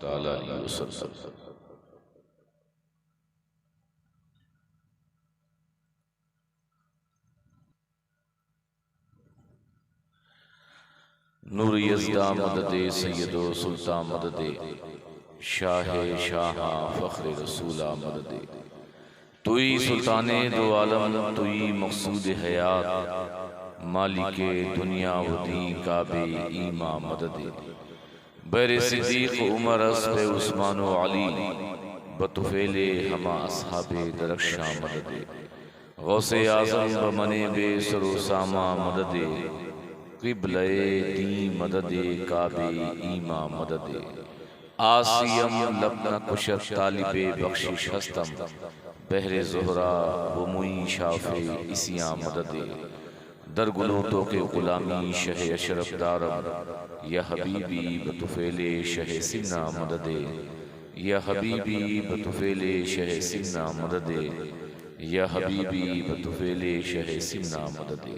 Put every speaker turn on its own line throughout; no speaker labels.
तआला अलैहि वसल्लम। नूर यज़दा मददे सैयदो सुल्तान मददे शाहे शाहा फ़ख्रे रसूला मददे। तुई सुल्ताने दो आलम तुई मक़सूद हयात मालिके दुनिया व दीन काबे ईमा मददे। बैर सिद्दीक़ उमर अस्बे उस्मान व अली बतुफ़ेले हमा अस्हाबे दरख्शां मददे। गौसे आज़म बमने बे सरो सामा मददे। क़िबले दी मददे काबे ईमा मददे। आसियम लबना कुशर तालिबे बख्शिश हस्तम बहरे ज़ोहरा व मुई शाफ़े इसियां मददे। दरगुलों के ग़ुलामी शह अशरफ दारम या हबीबी बतुफ़ेले शह सिन्ना मददे। या हबीबी बतुफ़ेले शह सिन्ना मददे। या हबीबी बतुफ़ेले शह सिन्ना मददे।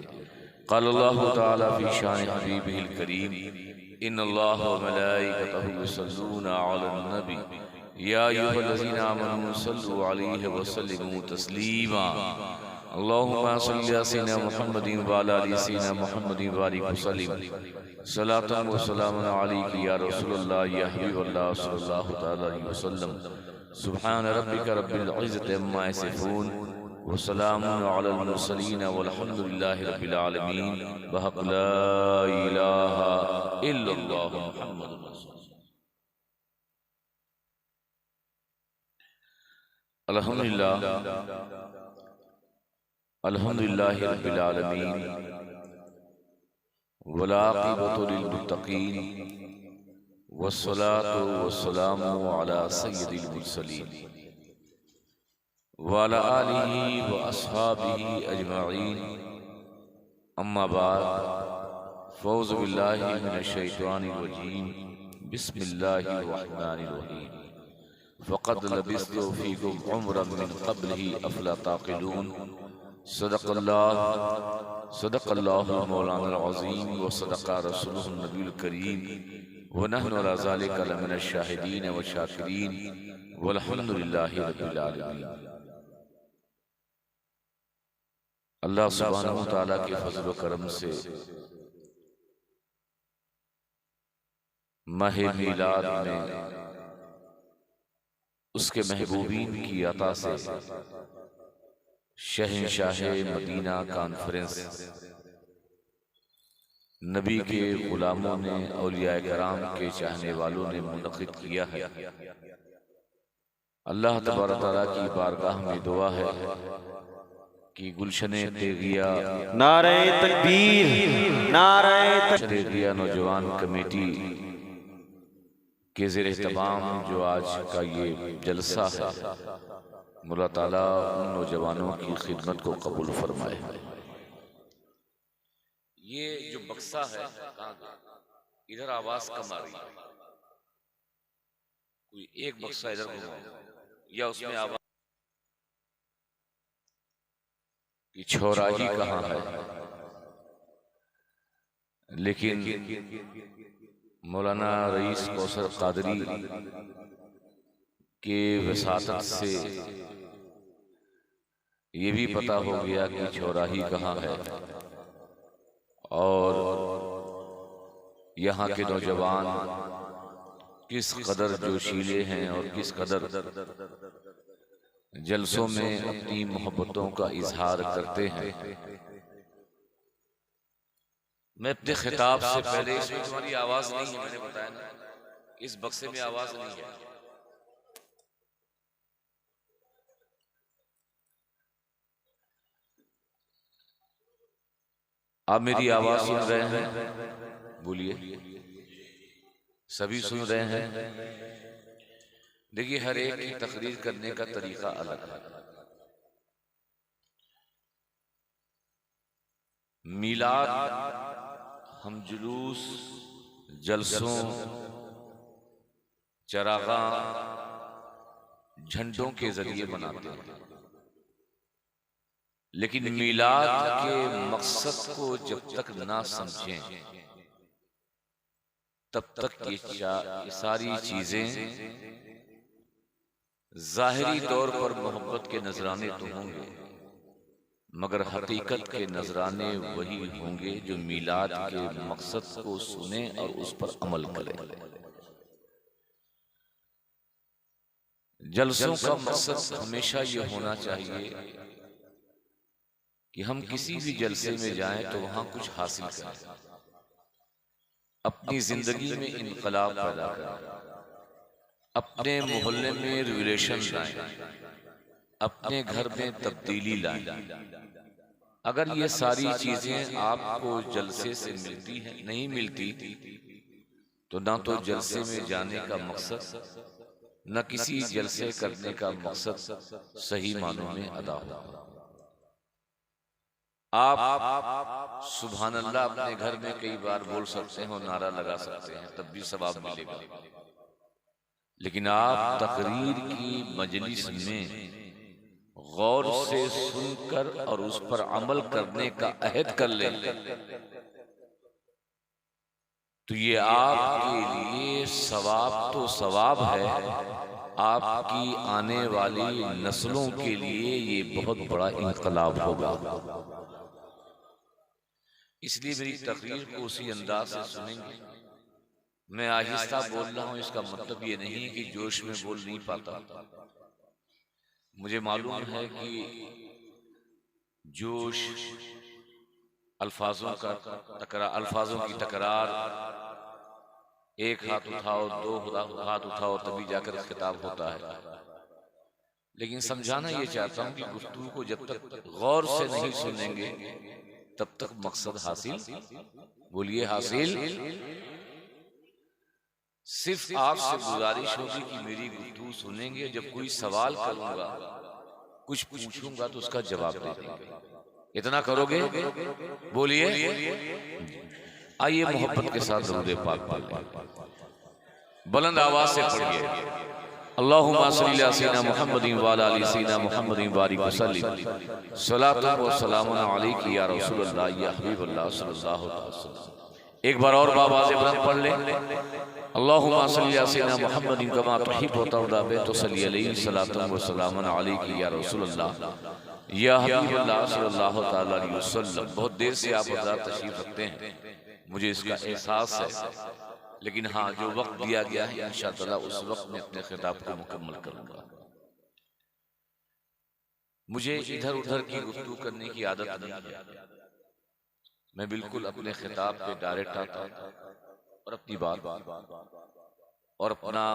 क़ाल अल्लाहु तआला फ़ी शान हबीबिहिल करीम इन्नल्लाह व मलाइकतहु युसल्लूना अलन नबी या अय्युहल्लज़ीना आमनू सल्लु अलैहि व सल्लिमू तस्लीमा। अल्लाहुम्मा सल्लि अला सय्यिदिना मुहम्मदिन व अला आलि सय्यिदिना मुहम्मदिन व बारिक वसल्लिम सलातन व सलामुन अलैका या रसूलल्लाह या हबीबल्लाह सल्लल्लाहु तआला अलैहि वसल्लम। सुब्हान रब्बिका रब्बिल इज़्ज़ति अम्मा यसिफून व सलामुन अलल मुरसलीन वल्हम्दुलिल्लाहि रब्बिल आलमीन व हक़ ला इलाहा इल्लल्लाह मुहम्मदुर रसूलुल्लाह। अल्हम्दुलिल्लाह अल्हम्दुलिल्लाहि रब्बिल आलमीन वल आक़िबतु लिल मुत्तक़ीन वस्सलातु वस्सलामु अला सय्यिदिल मुरसलीन व अला आलिहि व अस्हाबिहि अजमईन। अम्मा बाद फ़ौज़ु बिल्लाहि मिनश शैतानिर रजीम बिस्मिल्लाहिर रहमानिर रहीम। फ़क़द लबिस्तु फ़ीकुम उम्रन मिन क़ब्लिही अफ़ला ताक़िलून। सदक़ल्लाहुल मौलानाल अज़ीम व सदक़ रसूलुहुन नबियुल करीम व नहनु अला ज़ालिका लमिनश शाहिदीन व शाकिरीन वल्हम्दुलिल्लाहि रब्बिल आलमीन। अल्लाह सुब्हानहु व तआला के फज़ल व करम से माह मीलाद में उसके महबूबीन की अता से शहंशाहे मदीना कॉन्फ्रेंस नबी के गुलामों ने औलिया कराम के चाहने वालों ने मुनक़िद किया है। अल्लाह तबारक तआला की बारगाह में दुआ है कि गुलशने तेगिया
नारे तकबीर नारे
तेगिया नौजवान कमेटी के ज़ेर तमाम जो आज का ये जलसा है, मौला ताला उन नौजवानों की खिदमत को कबूल फरमाए। ये जो बक्सा है इधर आवाज कम आ रही है, कोई एक बक्सा इधर घुमाओ या उसमें आवाज की छोराही कहाँ है। लेकिन मौलाना रईस कौसर कादरी के वसातत से ये भी पता हो गया कि चौराही कहाँ है और यहाँ के नौजवान किस कदर जोशीले हैं और किस कदर जलसों में अपनी मोहब्बतों का इजहार करते हैं। मैं अपने खिताब से पहले इसमें तुम्हारी आवाज नहीं है, मैंने बताया ना इस बक्से में आवाज नहीं है। आप मेरी आवाज सुन रहे हैं? बोलिए, सभी सुन रहे हैं? देखिए, हर एक की तकरीर करने का तरीका अलग है। मीलाद हम जुलूस, जलसों, चरागा, झंडों के जरिए मनाते हैं, लेकिन मीलाद के मकसद को जब तक ना समझें तब तक ये सारी चीजें जाहिरी तौर पर मोहब्बत के नजराने तो होंगे, मगर हकीकत के नजराने वही होंगे जो मीलाद के मकसद को सुने और उस पर अमल करें। जलसों का मकसद हमेशा ये होना चाहिए कि हम किसी भी जलसे में जाएं तो वहां कुछ हासिल करें, अपनी जिंदगी में इनकलाब पैदा करें, अपने मोहल्ले में रिलेशन लाएं, अपने घर में तब्दीली लाएं। अगर ये सारी चीजें आपको जलसे से मिलती हैं, नहीं मिलती, तो ना तो जलसे में जाने का मकसद, न किसी जलसे करने का मकसद सही मानों में अदा होगा। आप सुभान अल्लाह अपने घर में कई बार बोल सकते हैं और नारा लगा सकते हैं, तब भी सवाब मिलेगा। लेकिन आप तकरीर की मजलिस में गौर से सुनकर और उस पर अमल करने का अहद कर लें, तो ये आपके लिए सवाब तो सवाब है, आपकी आने वाली नस्लों के लिए ये बहुत बड़ा इनकलाब होगा। इसलिए मेरी तकरीर को उसी अंदाज से सुनेंगे। मैं आहिस्ता बोल रहा हूं, इसका मतलब ये नहीं कि जोश में बोल नहीं पाता। मुझे मालूम है कि जोश, अल्फाजों की तकरार, एक हाथ उठाओ, दो हाथ उठाओ, तभी जाकर खिताब होता है। लेकिन समझाना ये चाहता हूं कि गुफ्तगू को जब तक गौर से नहीं सुनेंगे तब तक मकसद हासिल, बोलिए हासिल। सिर्फ आपसे गुजारिश होगी कि मेरी गुफ्तगू सुनेंगे, जब कोई सवाल करूंगा, कुछ पूछूंगा तो उसका जवाब दे देंगे। इतना करोगे? बोलिए। आइए मोहब्बत के साथ दरूद पाक पढ़ें, बुलंद आवाज से पढ़िए। अल्लाहुम्मा सल्ली अला सय्यिदिना मुहम्मदिन व अला आलि सय्यिदिना मुहम्मदिन बारिक वसल्लिम सलातु व सलामुन अलैका या रसूलल्लाह या हबीबल्लाह सल्लल्लाहु अलैहि वसल्लम। एक बार और आवाज़ बुलंद पढ़ लें। अल्लाहुम्मा सल्ली अला सय्यिदिना मुहम्मदिन कमा तुहिब्बु व तर्दा तो सल्ली अलैहि सलातु व सलामुन अलैका या रसूलल्लाह या हबीबल्लाह सल्लल्लाहु तआला अलैहि वसल्लम। बहुत देर से आप हज़रात तशरीफ रखते हैं, मुझे इसका एहसास है, लेकिन हाँ, जो वक्त दिया गया है इंशाअल्लाह उस वक्त में अपने खिताब को मुकम्मल करूंगा। मुझे इधर उधर की गुफ्तगू करने की आदत नहीं है। मैं बिल्कुल अपने खिताब पे डायरेक्ट आता हूं और अपनी बात और अपना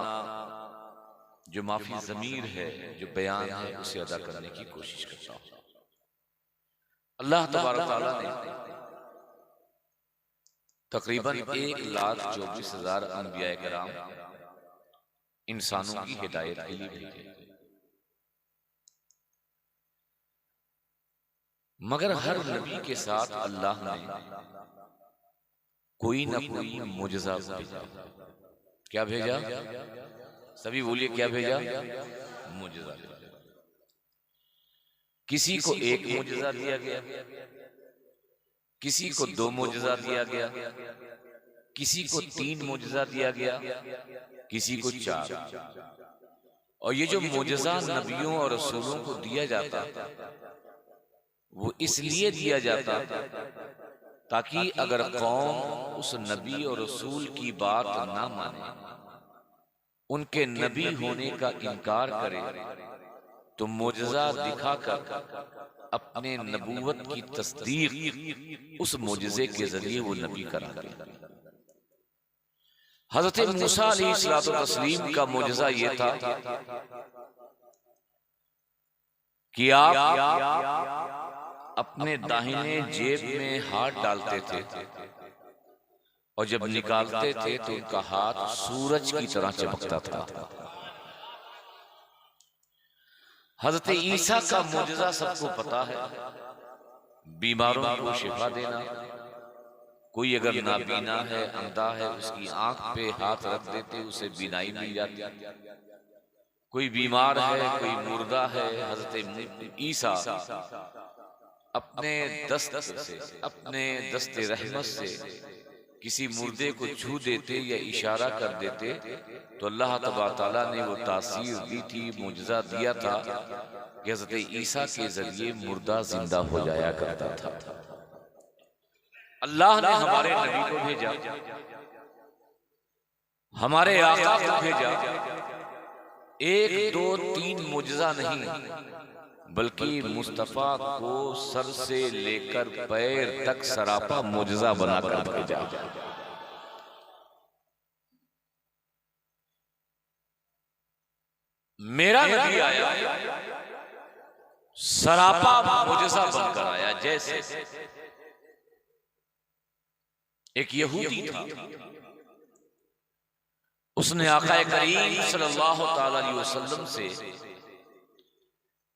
जो माफी ज़मीर है, जो बयान है, उसे अदा करने की कोशिश करता हूं। अल्लाह तबारक तआला ने तकरीबन 1,24,000 अंबिया किराम इंसानों की हिदायत के लिए भेजे, मगर हर नबी के साथ अल्लाह ने कोई ना कोई मुजज़ा भेजा। क्या भेजा? सभी बोलिए, क्या भेजा? मुजज़ा। किसी को एक मुजज़ा दिया गया, किसी को 2 मुजज़ा दिया गया, किसी को 3 मुजज़ा दिया गया, किसी को 4। और ये जो मुजज़ा नबियों और रसूलों को दिया जाता, वो इसलिए दिया जाता ताकि अगर कौम उस नबी और रसूल की बात ना माने, उनके नबी होने का इनकार करे, तो मुजज़ा दिखाकर अपने नबूवत की तस्दीक उस मुजज़े के जरिए वो नबी कराते। हज़रत मूसा अलैहिस्सलातु तस्लीम का मुजज़ा ये था कि आप अपने दाहिने जेब में हाथ डालते थे और जब निकालते थे तो उनका हाथ सूरज की तरह चमकता था। हजरत ईसा का मुजज़ा सबको पता है, बीमारों को शिफा देना। कोई अगर नाबीना है, अंधा है, उसकी आंख पे हाथ रख देते उसे बीनाई मिल जाती। कोई बीमार है, कोई मुर्दा है, हजरत ईसा अपने दस्त से, अपने दस्ते रहमत से किसी मुर्दे को छू देते या इशारा कर देते तो अल्लाह तबारक तआला ने वो तासीर दी थी, मुजज़ा दिया था कि हज़रत ईसा के जरिए मुर्दा जिंदा हो जाया करता था। अल्लाह ने हमारे नबी को भेजा, हमारे आका को भेजा, एक दो तीन मुजज़ा नहीं बल्कि मुस्तफा को सर से लेकर पैर तक सरापा मुजज़ा बनाकर भेजा। मेरा नबी आया सरापा मुजज़ा बनकर आया। जैसे एक यहूदी था, उसने आका करीम सल्लल्लाहु ताला अलैहि वसल्लम से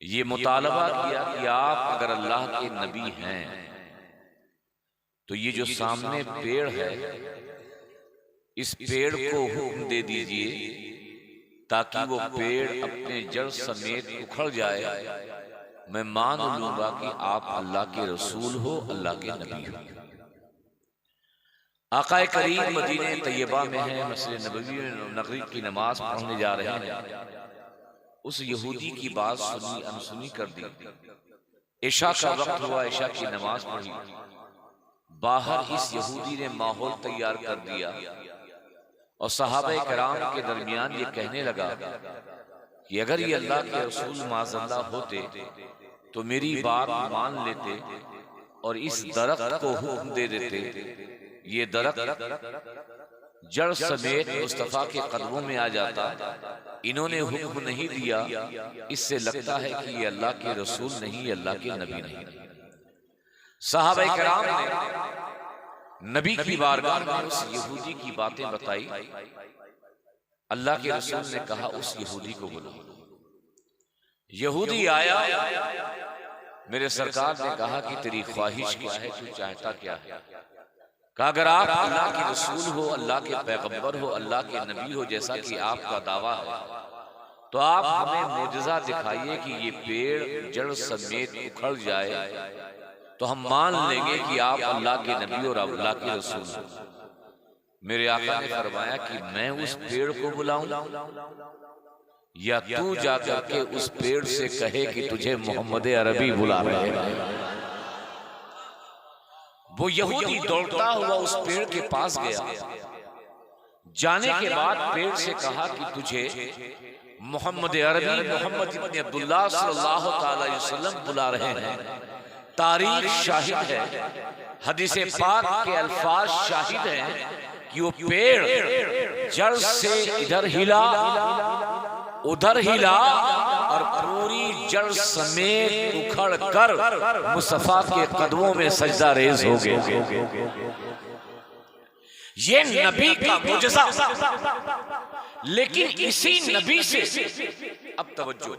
ये मुतालबा किया कि आप अगर अल्लाह के नबी हैं तो ये जो सामने पेड़ है इस पेड़ को हुक्म दे दीजिए ताकि वो पेड़ अपने जड़ समेत उखड़ जाए, मैं मान लूंगा कि आप अल्लाह के रसूल हो, अल्लाह के नबी हो। आका करीम मदीने तैयबा में है, मस्जिद नबवी नगरी की नमाज पढ़ने जा रहे हैं। उस यहूदी की बात सुनी, अनसुनी कर दी। इशा का वक्त हुआ, इशा की नमाज पढ़ी। बाहर इस यहूदी ने माहौल तैयार कर दिया और सहाबा किराम के दरमियान ये कहने लगा कि अगर ये अल्लाह के रसूल माज़अल्लाह होते तो मेरी बात मान लेते और इस दरख्त को हुक्म दे देते, ये दरख्त जड़ समेत मुस्तफा के कदमों में आ जाता। इन्होंने हुक्म नहीं दिया, इससे लगता है कि ये अल्लाह के रसूल नहीं, अल्लाह के नबी नहीं। सहाबा किराम ने नबी की बारगाह में उस यहूदी की बातें बताई। अल्लाह के रसूल ने कहा उस यहूदी को बुलाओ। यहूदी आया, मेरे सरकार ने कहा कि तेरी ख्वाहिश क्या है, तू चाहता क्या है? कहा अगर आप अल्लाह के रसूल हो, अल्लाह के पैगंबर हो, अल्लाह के नबी हो जैसा कि आपका दावा है, तो आप हमें मुजज़ा दिखाइए कि ये पेड़ जड़ समेत उखड़ जाए तो हम मान लेंगे कि आप अल्लाह के नबी और अल्लाह के रसूल हो। मेरे आका ने फरमाया कि मैं उस पेड़ को बुलाऊं या तू जाकर के उस पेड़ से कहे कि तुझे मोहम्मद अरबी बुला रहे हैं। वो यहूदी दौड़ता हुआ उस पेड़ के पास गया। जाने के बाद पेड़ से कहा कि तुझे मोहम्मद अरबी, मोहम्मद इब्न अब्दुल्लाह सल्लल्लाहु ताला अलैहि वसल्लम बुला रहे हैं। तारीख शाहिद है, हदीस पाक के अल्फाज शाहिद हैं कि वो पेड़ जड़ से इधर हिला उधर हिला और पूरी जड़ समेत उखड़ कर मुस्तफा के कदमों में सजदा रेज हो गए। ये नबी का मुजज़ा। लेकिन इसी नबी से अब तवज्जो,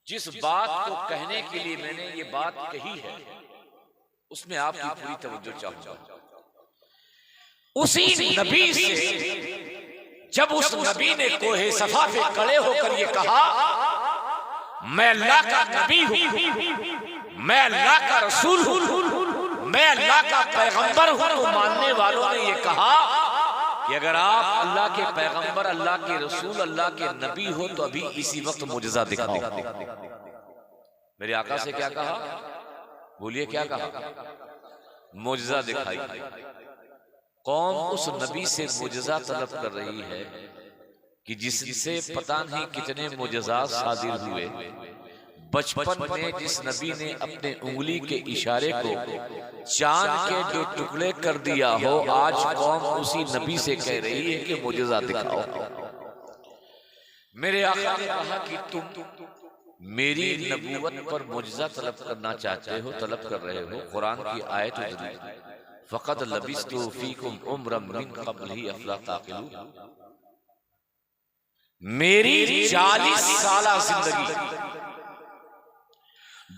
जिस बात को कहने के लिए मैंने ये बात कही है उसमें आपकी पूरी तवज्जो चाहूंगा। उसी नबी से जब उस नबी ने कोहे सफा पे खड़े होकर ये कहा मैं अल्लाह का नबी हूं, मैं अल्लाह का रसूल हूं, मैं अल्लाह का पैगंबर हूं, तो मानने वालों ने ये कहा कि अगर आप अल्लाह के पैगंबर, अल्लाह के रसूल, अल्लाह के नबी हो तो अभी इसी वक्त मुजज़ा दिखाओ। मेरे आका से क्या कहा? बोलिए क्या कहा? मुजज़ा दिखाई। कौम उस नबी से मुजज़ा तलब कर रही है कि जिससे पता नहीं कितने मुजज़ात सादिर हुए। बचपन में जिस नबी ने अपने उंगली के इशारे को चांद के जो टुकड़े कर दिया हो, आज कौम उसी नबी से कह रही है कि मुजज़ा दिखाओ। मेरे आका ने कहा कि तुम मेरी नबूवत पर मुजज़ा तलब करना चाहते हो, तलब कर रहे हो। कुरान की आयत उतरी, फ़क़द लबिस्तु फ़ीकुम उम्रम मिन क़ब्लिही अफ़ला ताक़िलून। मेरी 40 साला जिंदगी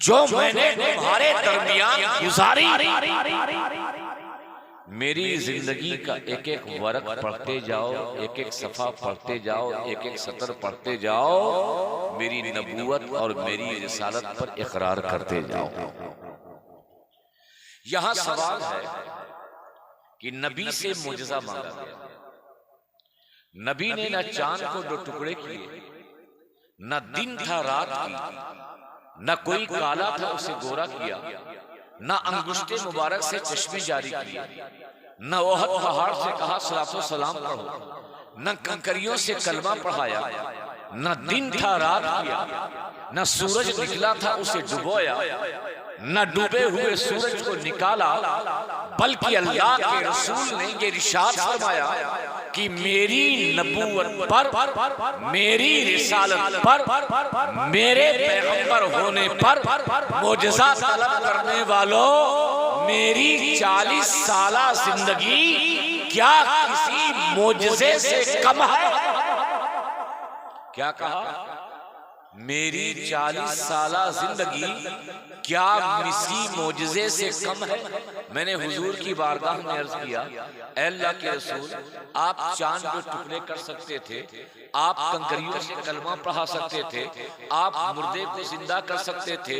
जो मैंने तुम्हारे दरमियान गुजारी, मेरी जिंदगी का एक एक वर्क पढ़ते जाओ, एक एक सफा पढ़ते जाओ, एक एक सतर पढ़ते जाओ, मेरी नबूवत और मेरी रिसालत पर इकरार करते जाओ। यहां सवाल है कि नबी से मुजज़ा मांगा गया। नबी ने न चांद को दो टुकड़े किए, न दिन था रात की, न कोई काला था उसे गोरा किया, न अंगुष्टे मुबारक से चश्मे जारी किए, न ओहद पहाड़ से कहा सलातो सलाम पढ़ो, न कंकरियों से कलमा पढ़ाया, न दिन था रात किया, न सूरज निकला था उसे डुबोया, न डूबे हुए सूरज को निकाला, बल्कि अल्लाह के रसूल ने ये इरशाद फरमाया कि मेरी नबूवत पर, मेरी रिसालत पर, मेरे पैगंबर होने पर मोजज़ा तलब करने वालों, मेरी 40 साला जिंदगी क्या किसी मोजज़े से कम है? क्या कहा? मेरी 40 साला जिंदगी क्या किसी मोजज़े से कम है? मैंने हुजूर की बारगाह में अर्ज किया, ऐ अल्लाह के रसूल, आप चांद के टुकड़े कर सकते थे, आप कंकरियों से कलमा पढ़ा सकते थे, आप मुर्दे को जिंदा कर सकते थे,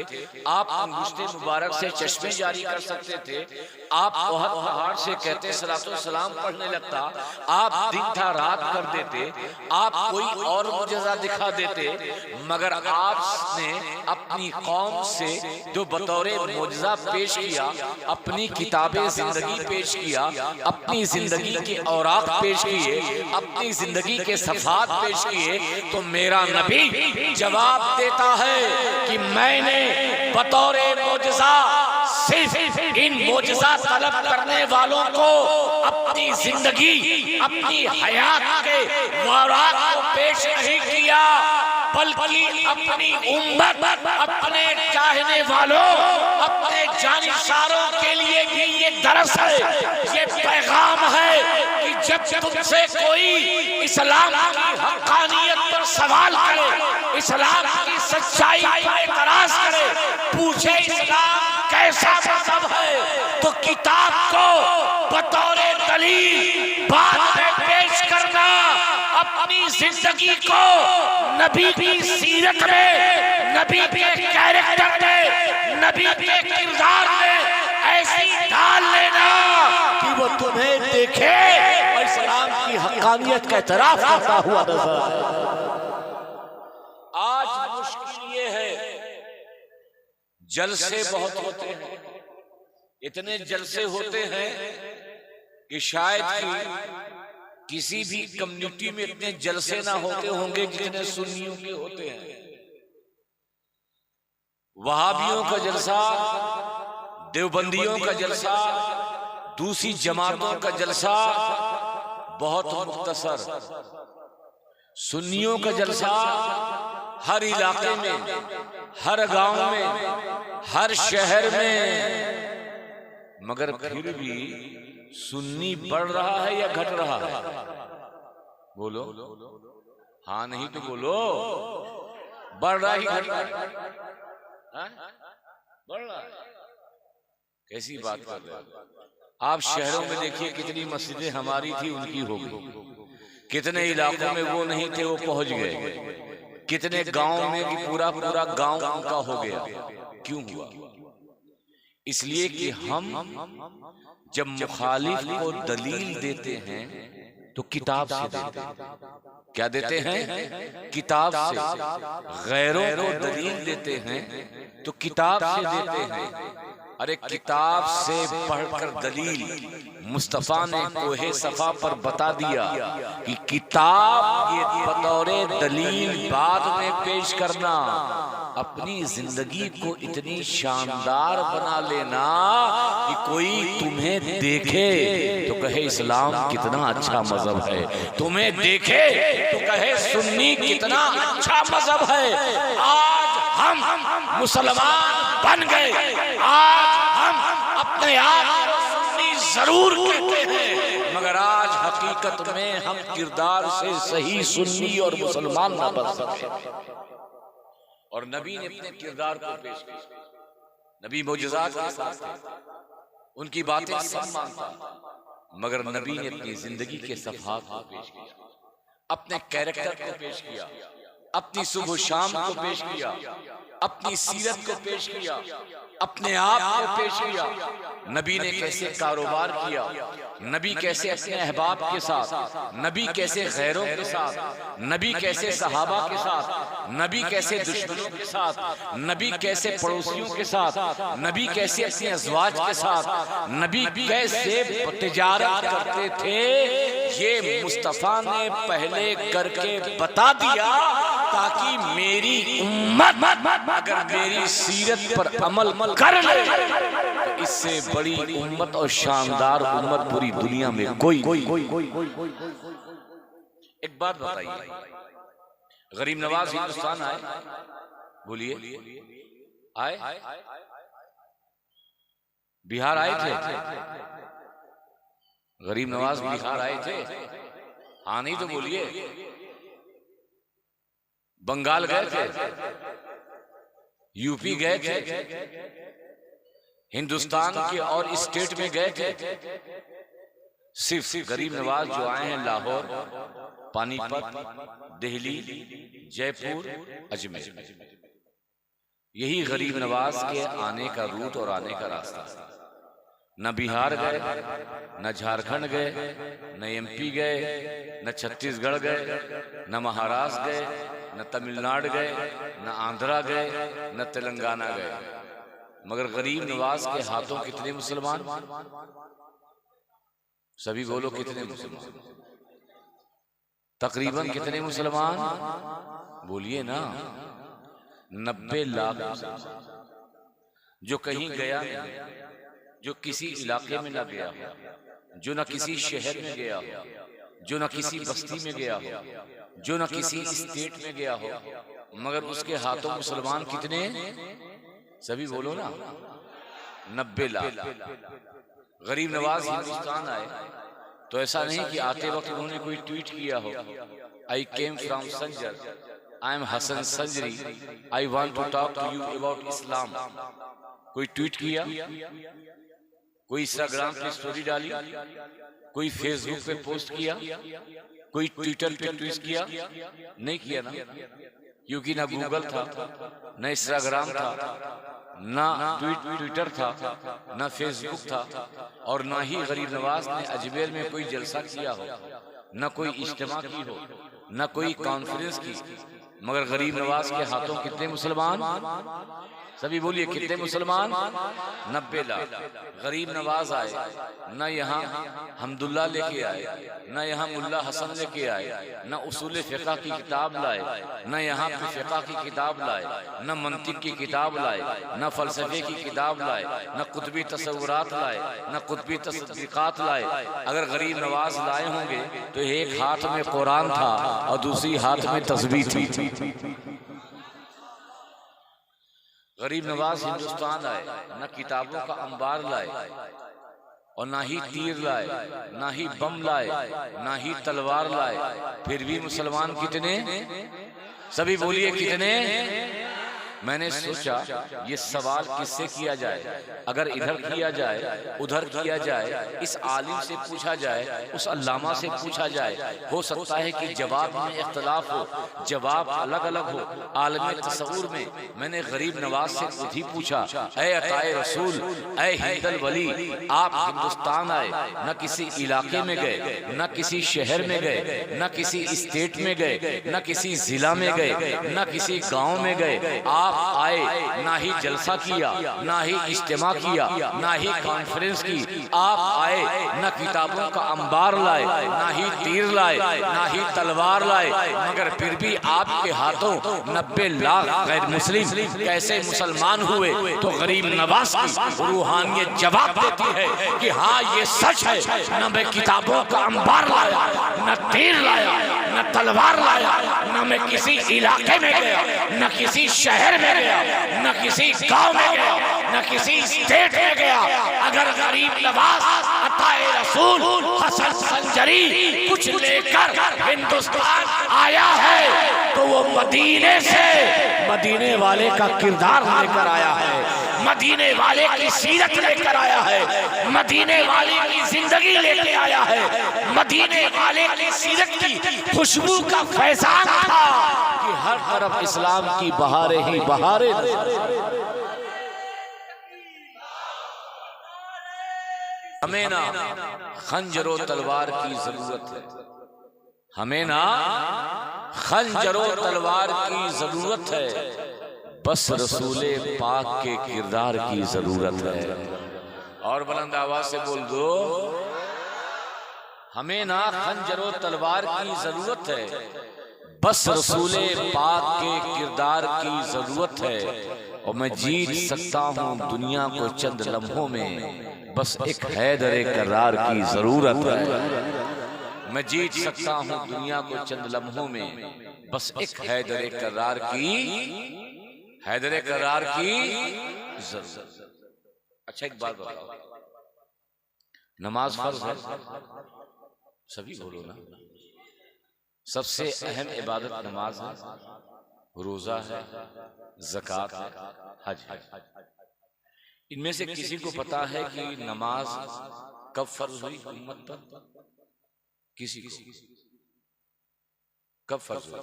आप अंगुष्टे मुबारक से चश्मे जारी कर सकते थे, आप ओहद पहाड़ से कहते सलातो सलाम पढ़ने लगता, आप दिन था रात कर देते, आप कोई और मुजज़ा दिखा देते, मगर आपने अपनी कौम से जो बतौरे मुजज़ा पेश किया, अपनी किताबे जिंदगी पेश किया, अपनी जिंदगी के औराक पेश किए, अपनी जिंदगी के सफ़ात पेश किए, तो मेरा नबी जवाब देता है कि मैंने बतौरे मुजज़ा सिर्फ इन मुजज़ा तलब करने वालों को अपनी जिंदगी, अपनी हयात के औराक को पेश नहीं किया, बल्कि अपनी उम्मत, अपने चाहने वालों, अपने जानिसारों के लिए भी ये दरस है, ये पैगाम है कि जब तुमसे कोई इस्लाम की हक़ानियत पर सवाल करे, इस्लाम की सच्चाई पर एतराज करे, पूछे इस्लाम कैसा मज़हब है, तो किताब को बतौरे दलील बाद में पेश करना, अपनी जिंदगी को नबी की सीरत में, नबी के कैरेक्टर में, नबी के किरदार में ऐसी ढाल लेना कि वो तुम्हें देखे और इस्लाम की हक़ानियत का एतराफ़ करता हुआ नजर आए। आज मुश्किल ये है, जलसे बहुत होते हैं, इतने जलसे होते हैं कि शायद किसी भी कम्युनिटी में इतने जलसे ना होते होंगे जितने सुन्नियों के होते हैं। वहाबियों का जलसा, देवबंदियों का जलसा, दूसरी जमातों का जलसा बहुत मुख्तसर, सुन्नियों का जलसा हर इलाके में, हर गांव में, हर शहर में, मगर फिर भी सुन्नी बढ़ रहा है या घट रहा है? बोलो, हाँ नहीं तो बोलो, बढ़ रहा ही घट रहा है? बढ़ रहा है। कैसी बात कर रहे हैं आप? शहरों में देखिए कितनी मस्जिदें हमारी थी उनकी हो गई, कितने इलाकों में वो नहीं थे वो पहुंच गए, कितने गांव में कि पूरा पूरा गांव उनका हो गया। क्यों हुआ? इसलिए कि हम जब मुखालिफ को दलील देते हैं तो किताब से देते हैं। क्या देते हैं? किताब से। गैरों को दलील देते हैं तो किताब से देते हैं। अरे किताब से पढ़कर दलील मुस्तफा ने कोहे सफा पर बता दिया कि किताब ये बतौरे दलील बाद में पेश करना, अपनी जिंदगी को इतनी शानदार बना लेना कि कोई तुम्हें देखे तो कहे इस्लाम कितना अच्छा मजहब है, तुम्हें देखे तो कहे सुन्नी कितना अच्छा मजहब है। आज हम मुसलमान बन गए, आज हम अपने आप को सुन्नी जरूर कहते हैं, मगर आज हकीकत में हम किरदार से सही सुन्नी और मुसलमान ना बन सकते। और नबी ने अपने किरदार को पेश किया, नबी मोजज़ात के साथ थे, उनकी बातें सब मानता, मगर नबी ने अपनी जिंदगी के सफ़हात को पेश किया, अपने कैरेक्टर को पेश किया, अपनी सुबह शाम को पेश किया, अपनी सीरत को पेश किया, अपने आप को पेश किया। नबी ने कैसे कारोबार किया, नबी कैसे अपने अहबाब के साथ, नबी कैसे गैरों के साथ, नबी कैसे सहाबा के साथ, नबी कैसे दुश्मनों के साथ, नबी कैसे पड़ोसियों के साथ, नबी कैसे अपने अज़वाज के साथ, नबी कैसे तिजारत करते थे, ये मुस्तफा ने पहले करके बता दिया, ताकि मेरी उम्मत अगर मेरी सीरत पर अमल कर ले तो इससे बड़ी उम्मत और शानदार उम्मत पूरी दुनिया में कोई। एक बात बताइए, गरीब नवाज हिंदुस्तान आए? बोलिए, आए? बिहार आए थे? गरीब नवाज बिहार आए थे? हाँ नहीं तो बोलिए। बंगाल गए थे? यूपी गए थे? हिंदुस्तान के और स्टेट में गए थे? सिर्फ गरीब नवाज जो आए हैं लाहौर, पानीपत, दिल्ली, जयपुर, अजमेर, यही गरीब नवाज के आने का रूट और आने का रास्ता। न बिहार गए, न झारखंड गए, न एमपी गए, न छत्तीसगढ़ गए, न महाराष्ट्र गए, न तमिलनाडु गए, न आंध्रा गए, न तेलंगाना गए, मगर गरीब नवाज के हाथों कितने मुसलमान? सभी बोलो, कितने मुसलमान? तकरीबन कितने मुसलमान? बोलिए ना। 90 लाख। जो कहीं गया नहीं, जो किसी इलाके में ना गया हो, जो ना किसी शहर में गया हो, जो ना किसी बस्ती में गया हो, जो ना किसी स्टेट में गया हो, मगर उसके हाथों मुसलमान कितने? सभी बोलो ना। 90 लाख। गरीब नवाज हिंदुस्तान आए तो ऐसा नहीं कि आते वक्त उन्होंने कोई ट्वीट किया हो, I came from Sanjar, I am Hasan Sanjari, I want to talk to you about Islam. कोई ट्वीट किया? कोई इंस्टाग्राम पे स्टोरी डाली? कोई फेसबुक पे पोस्ट किया? कोई ट्विटर पे ट्वीट किया? नहीं किया ना, क्योंकि ना गूगल था, ना इंस्टाग्राम था, ना ट्विटर था, ना फेसबुक था, और ना ही गरीब नवाज ने अजमेर में कोई जलसा किया हो, ना कोई इज्तिमा की हो, ना कोई कॉन्फ्रेंस की, मगर गरीब नवाज के हाथों कितने मुसलमान? सभी बोलिए, कितने मुसलमान? 90 लाख। गरीब नवाज आए, न यहाँ हमदुल्ला लेके आए, न यहाँ मुल्ला हसन लेके आए, न उसूल फ़िक़ह की किताब लाए, न यहाँ पे फ़िक़ह की किताब लाए, न मंतिक की किताब लाए, न फ़लसफ़े की किताब लाए, न कुतुबी तसव्वुरात लाए, न कुतुबी तस्दीक़ात लाए। अगर गरीब नवाज लाए होंगे तो एक हाथ में कुरान था और दूसरी हाथ में तस्बीह थी। गरीब नवाज हिंदुस्तान आए, न किताबों का अंबार लाए, और ना ही तीर लाए, ना ही बम लाए, ना ही तलवार लाए, फिर भी मुसलमान कितने? सभी बोलिए, कितने? मैंने सोचा ये सवाल किससे किया जाए? अगर इधर किया जाए, उधर किया जाए, इस आलिम से पूछा जाए, उस अल्लामा से पूछा जाए, हो सकता है कि जवाब में इख्तलाफ हो, जवाब अलग अलग हो। आलम तसव्वुर में मैंने गरीब नवाज से खुद ही पूछा, ऐ अताए रसूल, ऐ हिंदल वली, आप हिंदुस्तान आए, न किसी इलाके में गए, न किसी शहर में गए, न किसी स्टेट में गए, न किसी जिला में गए, न किसी गांव में गए, आप आए, ना ही जलसा किया, ना ही इज्तिमा किया, ना ही कॉन्फ्रेंस की, आप आए, न किताबों का अंबार लाए, ना ही तीर लाए, ना ही तलवार लाए, मगर फिर भी आपके हाथों 90 लाख गैर मुस्लिम कैसे मुसलमान हुए? तो गरीब नवाज की रूहानियत जवाब देती है कि हाँ, ये सच है, न मैं किताबों का अंबार लाया, न तीर लाया, न तलवार लाया, न मैं किसी इलाके में गया, न किसी शहर में गया, न किसी गांव में गया, न किसी स्टेट में गया। अगर गरीब नवाज अताए रसूल हसन संजरी कुछ लेकर हिंदुस्तान आया है तो वो मदीने से, मदीने वाले का किरदार लेकर आया है, मदीने वाले की सीरत लेकर आया है, मदीने वाले की जिंदगी लेके आया है, मदीने वाले की सीरत की खुशबू का फैजान था कि हर तरफ इस्लाम की बहारें ही बहारें। हमें ना खंजरो तलवार की जरूरत है, हमें ना खंजरो तलवार की जरूरत है, बस रसूले पाक के किरदार की जरूरत है। और बुलंद आवाज से बोल दो, हमें ना खंजरो तलवार की जरूरत है, बस रसूले पाक के किरदार की जरूरत है। और मैं जीत सकता हूँ दुनिया को चंद लम्हों में, बस एक हैदर करार की जरूरत है। मैं जीत सकता हूँ दुनिया को चंद लम्हों में, बस एक हैदर करार की जरूरत। अच्छा एक बात बताओ, नमाज फर्ज है? सभी बोलो ना। सबसे अहम इबादत नमाज है, रोजा है, ज़कात है, हज है। इनमें से किसी को पता है कि नमाज कब फर्ज हुई उम्मत पर? किसी को कब फर्ज हुई?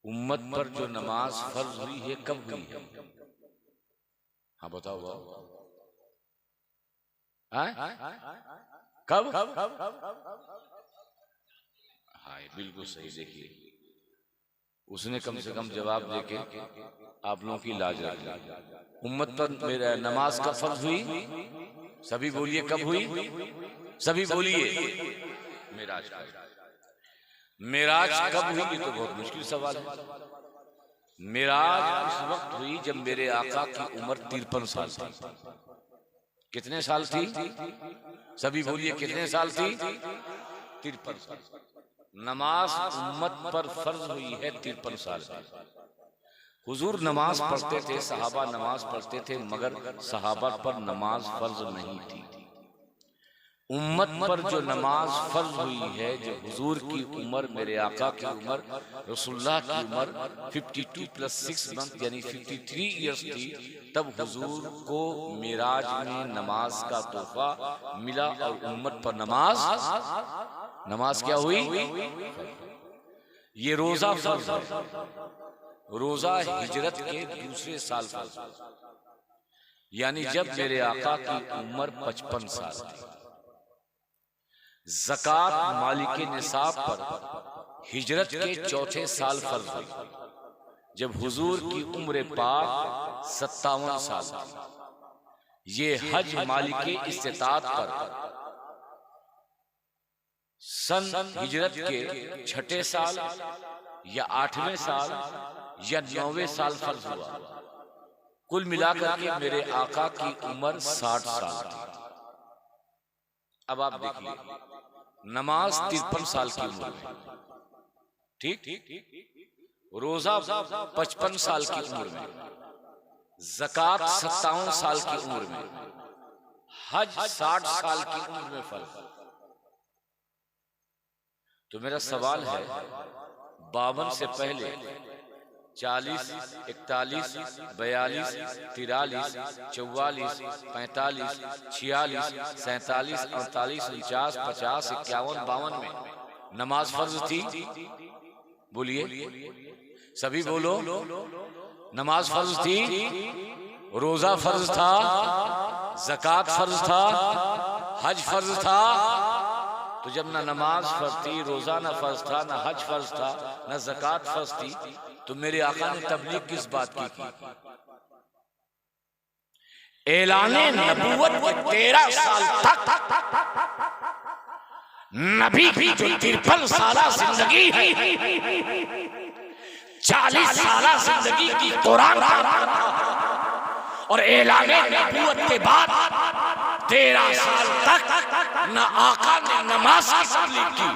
उम्मत पर जो नमाज फर्ज हुई है कब हुई है? हाँ बताओ कब? हाँ बिल्कुल सही। देखिए उसने कम से कम जवाब देके आप लोगों की लाज रख ली। उम्मत पर मेरा नमाज कब फर्ज हुई? सभी बोलिए कब हुई? सभी बोलिए। मेराज। मेराज कब हुई? ये तो बहुत मुश्किल सवाल है। मेराज उस वक्त हुई जब मेरे आका की उम्र 53 साल थी। कितने साल थी? सभी बोलिए कितने साल थी? 53 साल। नमाज उम्मत पर फर्ज हुई है 53 साल की। हुजूर नमाज पढ़ते थे, सहाबा नमाज पढ़ते थे, मगर सहाबा पर नमाज फर्ज नहीं थी। उम्मत पर जो नमाज फर्ज हुई है, जब हुजूर की उम्र, मेरे आका की उम्र, रसूलुल्लाह की उम्र 52 + 6 मंथ यानी 53 इयर्स थी, तब हुजूर को मिराज में नमाज का तोहफा मिला और उम्मत पर नमाज क्या हुई? ये रोजा फर्ज है। रोजा हिजरत के दूसरे साल फर्ज, यानी जब मेरे आका की उम्र 55 साल थी। ज़कात मालिके निसाब पर हिजरत के चौथे साल फर्ज हुई, जब हुजूर की उम्र पाक 57 साल थी। ये हज मालिके इस्तिताअत पर सन हिजरत के छठे साल या 8वें साल या 9वें साल फर्ज हुआ। कुल मिलाकर के मेरे आका की उम्र 60 साल थी। अब आप देखिए, नमाज 53 साल की उम्र में, ठीक, रोजा 55 साल की उम्र में, ज़कात 57 साल की उम्र में, हज 60 साल की उम्र में फर्ज। तो मेरा सवाल है, 52 से पहले 40, 41, 42, 43, 44, 45, 46, 47, 48, 49, 50, 51, 52 में नमाज फर्ज थी? बोलिए सभी बोलो। नमाज फर्ज थी, रोजा फर्ज था, ज़कात फर्ज था, हज फर्ज था। तो जब ना नमाज फर्ज थी, रोजा ना फर्ज था, ना हज फर्ज था, ना ज़कात फर्ज थी, तो मेरे आका ने तबलीग किस बात की? ऐलाने नबूवत के 13 साल तक नबी की जो 53 साल जिंदगी है, 40 साल जिंदगी की कुरान और ऐलाने नबूवत के बाद 13 साल तक न आका ने नमाज की तबलीग की,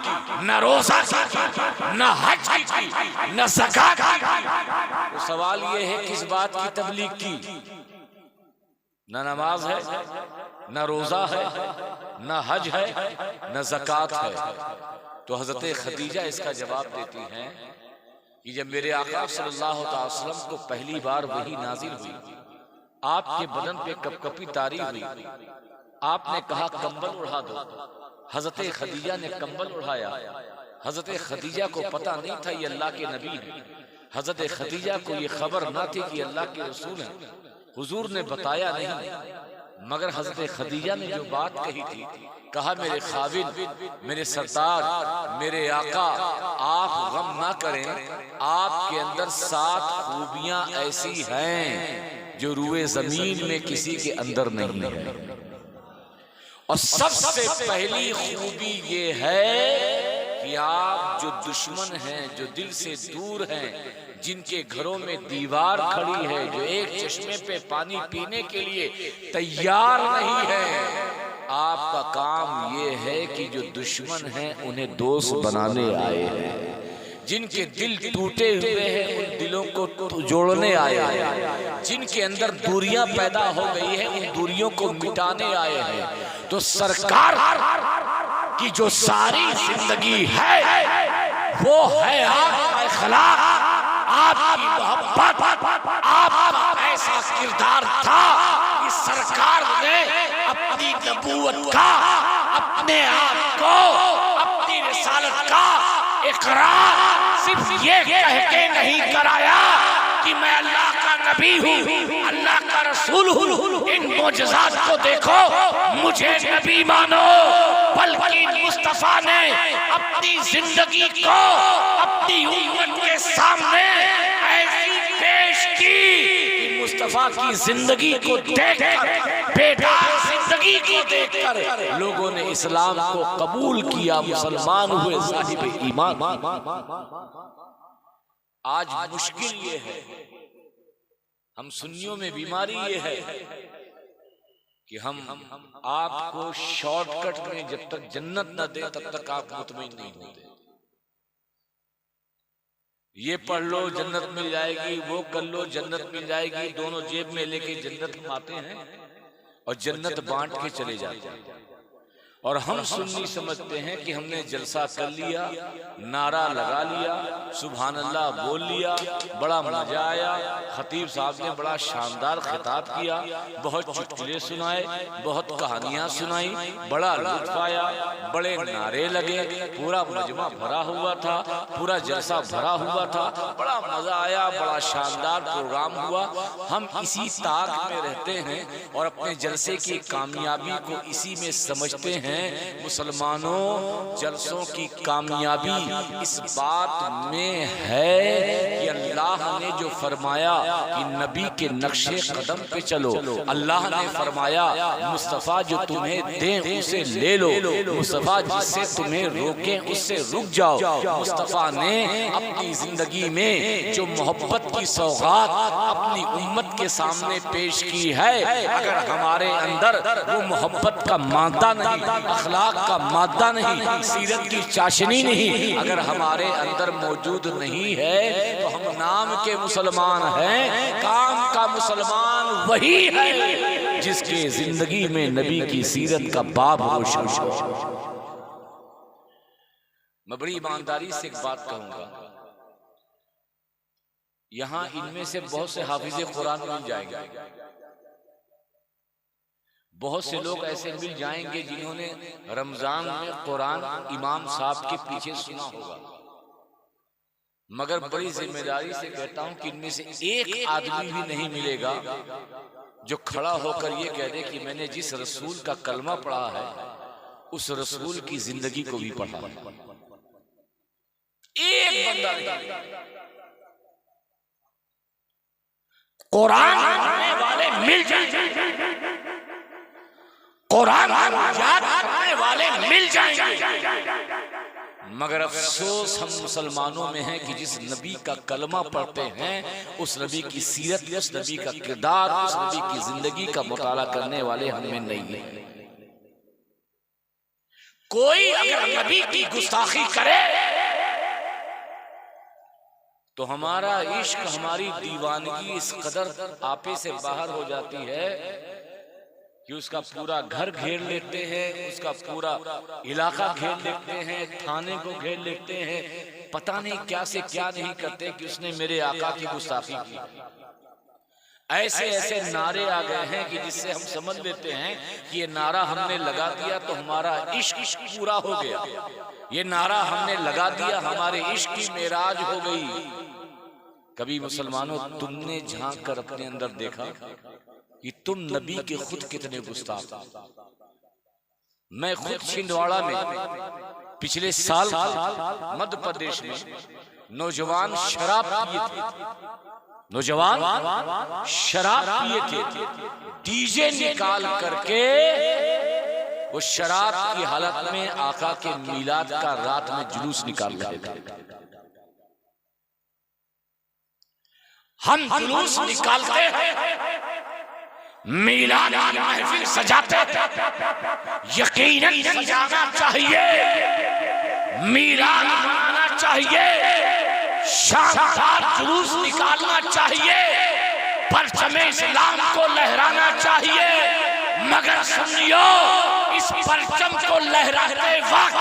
न रोजा की, न हज की, न ज़कात की। तो सवाल ये है, किस बात की तबलीग की? न नमाज है, न रोजा है, न हज है, न ज़कात है। तो हजरत खदीजा इसका जवाब देती हैं कि जब मेरे आका सल्लल्लाहु अलैहि वसल्लम को पहली बार वही नाजिल हुई, आपके बदन पे कपकपी तारी हुई, आपने कहा कंबल उड़ा दो। हजरत खदीजा ने कंबल उड़ाया। हजरत खदीजा को पता नहीं था ये अल्लाह के नबी हैं। हजरत खदीजा को ये खबर ना थी कि अल्लाह के रसूल हैं। हुजूर ने बताया नहीं, मगर हजरत खदीजा ने जो बात कही थी, कहा मेरे खाविद, मेरे सरदार, मेरे आका, आप गम ना करें, आपके अंदर 7 खूबियां ऐसी हैं जो रूए जमीन में किसी के अंदर नहीं है। और सबसे पहली खूबी ये है कि आप जो दुश्मन हैं, जो दिल से दूर हैं, जिनके घरों में दीवार खड़ी है, जो एक चश्मे पे पानी पीने के लिए तैयार नहीं है, आपका काम ये है कि जो दुश्मन हैं उन्हें दोस्त बनाने आए हैं। जिनके दिल टूटे हुए हैं उन दिलों को जोड़ने आए हैं। जिनके अंदर दूरियां पैदा हो गई है उन दूरियों को मिटाने आए हैं। तो सरकार की जो सारी जिंदगी है वो है आपका इखलाक, आपकी मोहब्बत, आपका ऐसा किरदार था कि सरकार ने अपनी नबूवत का, अपने आप को, अपनी रिसालत का इकरार सिर्फ ये कह के नहीं कराया कि मैं अल्लाह का नबी हूँ, अल्लाह का रसूल हूँ, इन मोजज़ात को देखो, मुझे नबी मानो, बल्कि मुस्तफा ने अपनी जिंदगी को अपनी उम्मत के सामने ऐसी पेश की कि मुस्तफा की जिंदगी को देखकर, बेदाग जिंदगी को देखकर लोगों ने इस्लाम को कबूल किया, मुसलमान हुए, साहिब ईमान। आज मुश्किल ये है, हम सुन्नियों में बीमारी ये है कि हम आपको शॉर्टकट में जब तक जन्नत न दे तब तक आप मुतमईन नहीं होते। ये पढ़ लो जन्नत मिल जाएगी, वो कर लो जन्नत मिल जाएगी, दोनों जेब में लेके जन्नत कमाते हैं और जन्नत बांट के चले जाते हैं। और हम सुन्नी समझते हैं कि हमने जलसा कर लिया, नारा लगा लिया, सुभान अल्लाह बोल लिया, बड़ा मजा आया, खतीब साहब ने बड़ा शानदार खिताब किया, बहुत चुटकुले सुनाए, बहुत कहानियां सुनाई, बड़ा लुत्फ आया, बड़े नारे लगे, पूरा मजमा भरा हुआ था, पूरा जलसा भरा हुआ था, बड़ा मजा आया, बड़ा शानदार प्रोग्राम हुआ। हम इसी ताक में रहते हैं और अपने जलसे की कामयाबी को इसी में समझते हैं। मुसलमानों, जलसों की कामयाबी इस बात में है कि अल्लाह ने जो फरमाया कि नबी के नक्शे कदम पे चलो, अल्लाह ने फरमाया मुस्तफ़ा जो तुम्हें दें उसे ले लो, मुस्तफ़ा जिससे तुम्हें रोकें उससे रुक जाओ। मुस्तफ़ा ने अपनी जिंदगी में जो मोहब्बत की सौगात अपनी उम्मत के सामने पेश की है, अगर हमारे अंदर वो मोहब्बत का मादा नहीं, अखलाक का मादा नहीं, सीरत की चाशनी नहीं, अगर हमारे अंदर मौजूद नहीं है तो हम नाम के मुसलमान हैं, काम का मुसलमान वही है जिसके जिंदगी में नबी की सीरत का बाब रोशन हो। मैं बड़ी ईमानदारी से एक बात कहूंगा, यहां इनमें से बहुत से हाफिज़े कुरान मिल जाएंगे, बहुत से लोग ऐसे मिल जाएंगे जिन्होंने रमजान में कुरान इमाम साहब के पीछे सुना होगा, मगर बड़ी जिम्मेदारी से कहता हूं कि इनमें से एक आदमी भी नहीं मिलेगा जो खड़ा होकर ये कह दे कि मैंने जिस रसूल का कलमा पढ़ा है उस रसूल की जिंदगी को भी पढ़ा है। एक बंदा नहीं। कुरान पढ़ने वाले मिल जाएंगे, कुरान याद करने वाले मिल जाएंगे, मगर अफसोस हम मुसलमानों में है कि जिस नबी का कलमा पढ़ते हैं उस नबी की सीरत, उस नबी का किरदार, उस नबी की जिंदगी का मुताला करने वाले हमें नहीं है। कोई अगर नबी की गुस्ताखी करे तो हमारा इश्क, हमारी दीवानगी इस कदर आपे से बाहर हो जाती है कि उसका पूरा घर घेर लेते हैं, उसका पूरा इलाका घेर लेते हैं, थाने को घेर लेते हैं, पता नहीं क्या से क्या नहीं करते कि उसने मेरे आका की गुस्ताखी की। ऐसे ऐसे नारे आ गए हैं कि जिससे हम समझ लेते हैं कि ये नारा हमने लगा दिया तो हमारा इश्क पूरा हो गया, ये नारा हमने लगा दिया हमारे इश्क की मेराज हो गई। कभी मुसलमानों तुमने झांक कर अपने अंदर देखा कि तुम नबी के खुद कितने गुस्ताख। मैं खुद छिंदवाड़ा में पिछले साल मध्य प्रदेश में नौजवान शराब पिए थे, नौजवान शराब पिए थे, डीजे निकाल करके वो शराब की हालत में आका के मिलाद का रात में जुलूस निकाल रहे थे। हम जुलूस निकालते हैं, मिलाद की महफिल सजाते हैं, यकीनन सजाना चाहिए, मिलाद मनाना चाहिए, शानदार जुलूस निकालना चाहिए, परचम इस्लाम को लहराना चाहिए। मगर सुनियो, इस परचम को लहराते वक्त,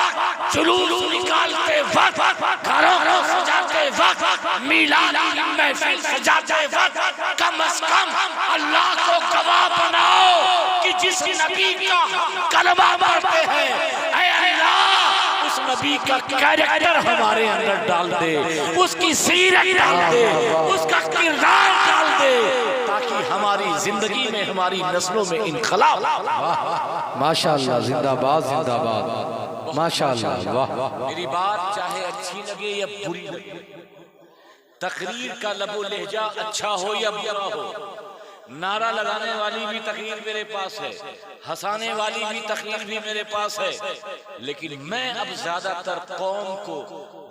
जुलूस निकालते वक्त, घरों को सजाते वक्त, मिलाद की महफिल सजाते वक्त कम से कम अल्लाह को गवाह बनाओ कि जिस नबी का कलमा पढ़ते हैं, ऐ अल्लाह उस नबी का कैरेक्टर हमारे अंदर डाल दे, उसकी सीरत डाल दे, उसका किरदार डाल दे, ताकि हमारी जिंदगी में, हमारी नस्लों में इनकलाब।
माशाअल्लाह, जिंदाबाद जिंदाबाद, माशाअल्लाह, वाह।
मेरी बात चाहे अच्छी लगे या बुरी लगे, तकरीर का लबो लहजा अच्छा हो या बुरा हो, नारा लगाने वाली भी तकरीर मेरे पास है, हंसाने वाली भी तकरीर भी मेरे पास है, लेकिन मैं अब ज्यादातर कौम को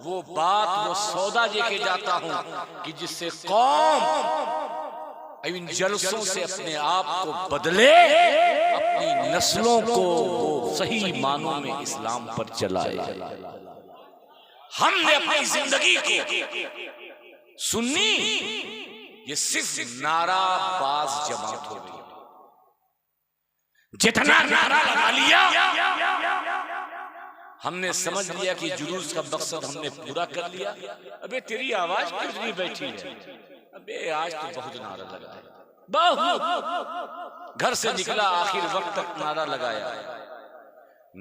वो बात, वो सौदा लेके जाता हूं कि जिससे कौम इन जलसों से अपने आप को बदले, अपनी नस्लों को वो सही मानों में इस्लाम पर चलाए। हमने अपनी जिंदगी को सुन्नी, ये सिर्फ नाराबाज जमात हो गई। जितना नारा लगा लिया, हमने समझ लिया कि जुलूस का मकसद हमने पूरा कर लिया। अबे तेरी आवाज कितनी बैठी है, अबे आज तो बहुत नारा लगा है, बहुत। घर से निकला, आखिर वक्त तक नारा लगाया।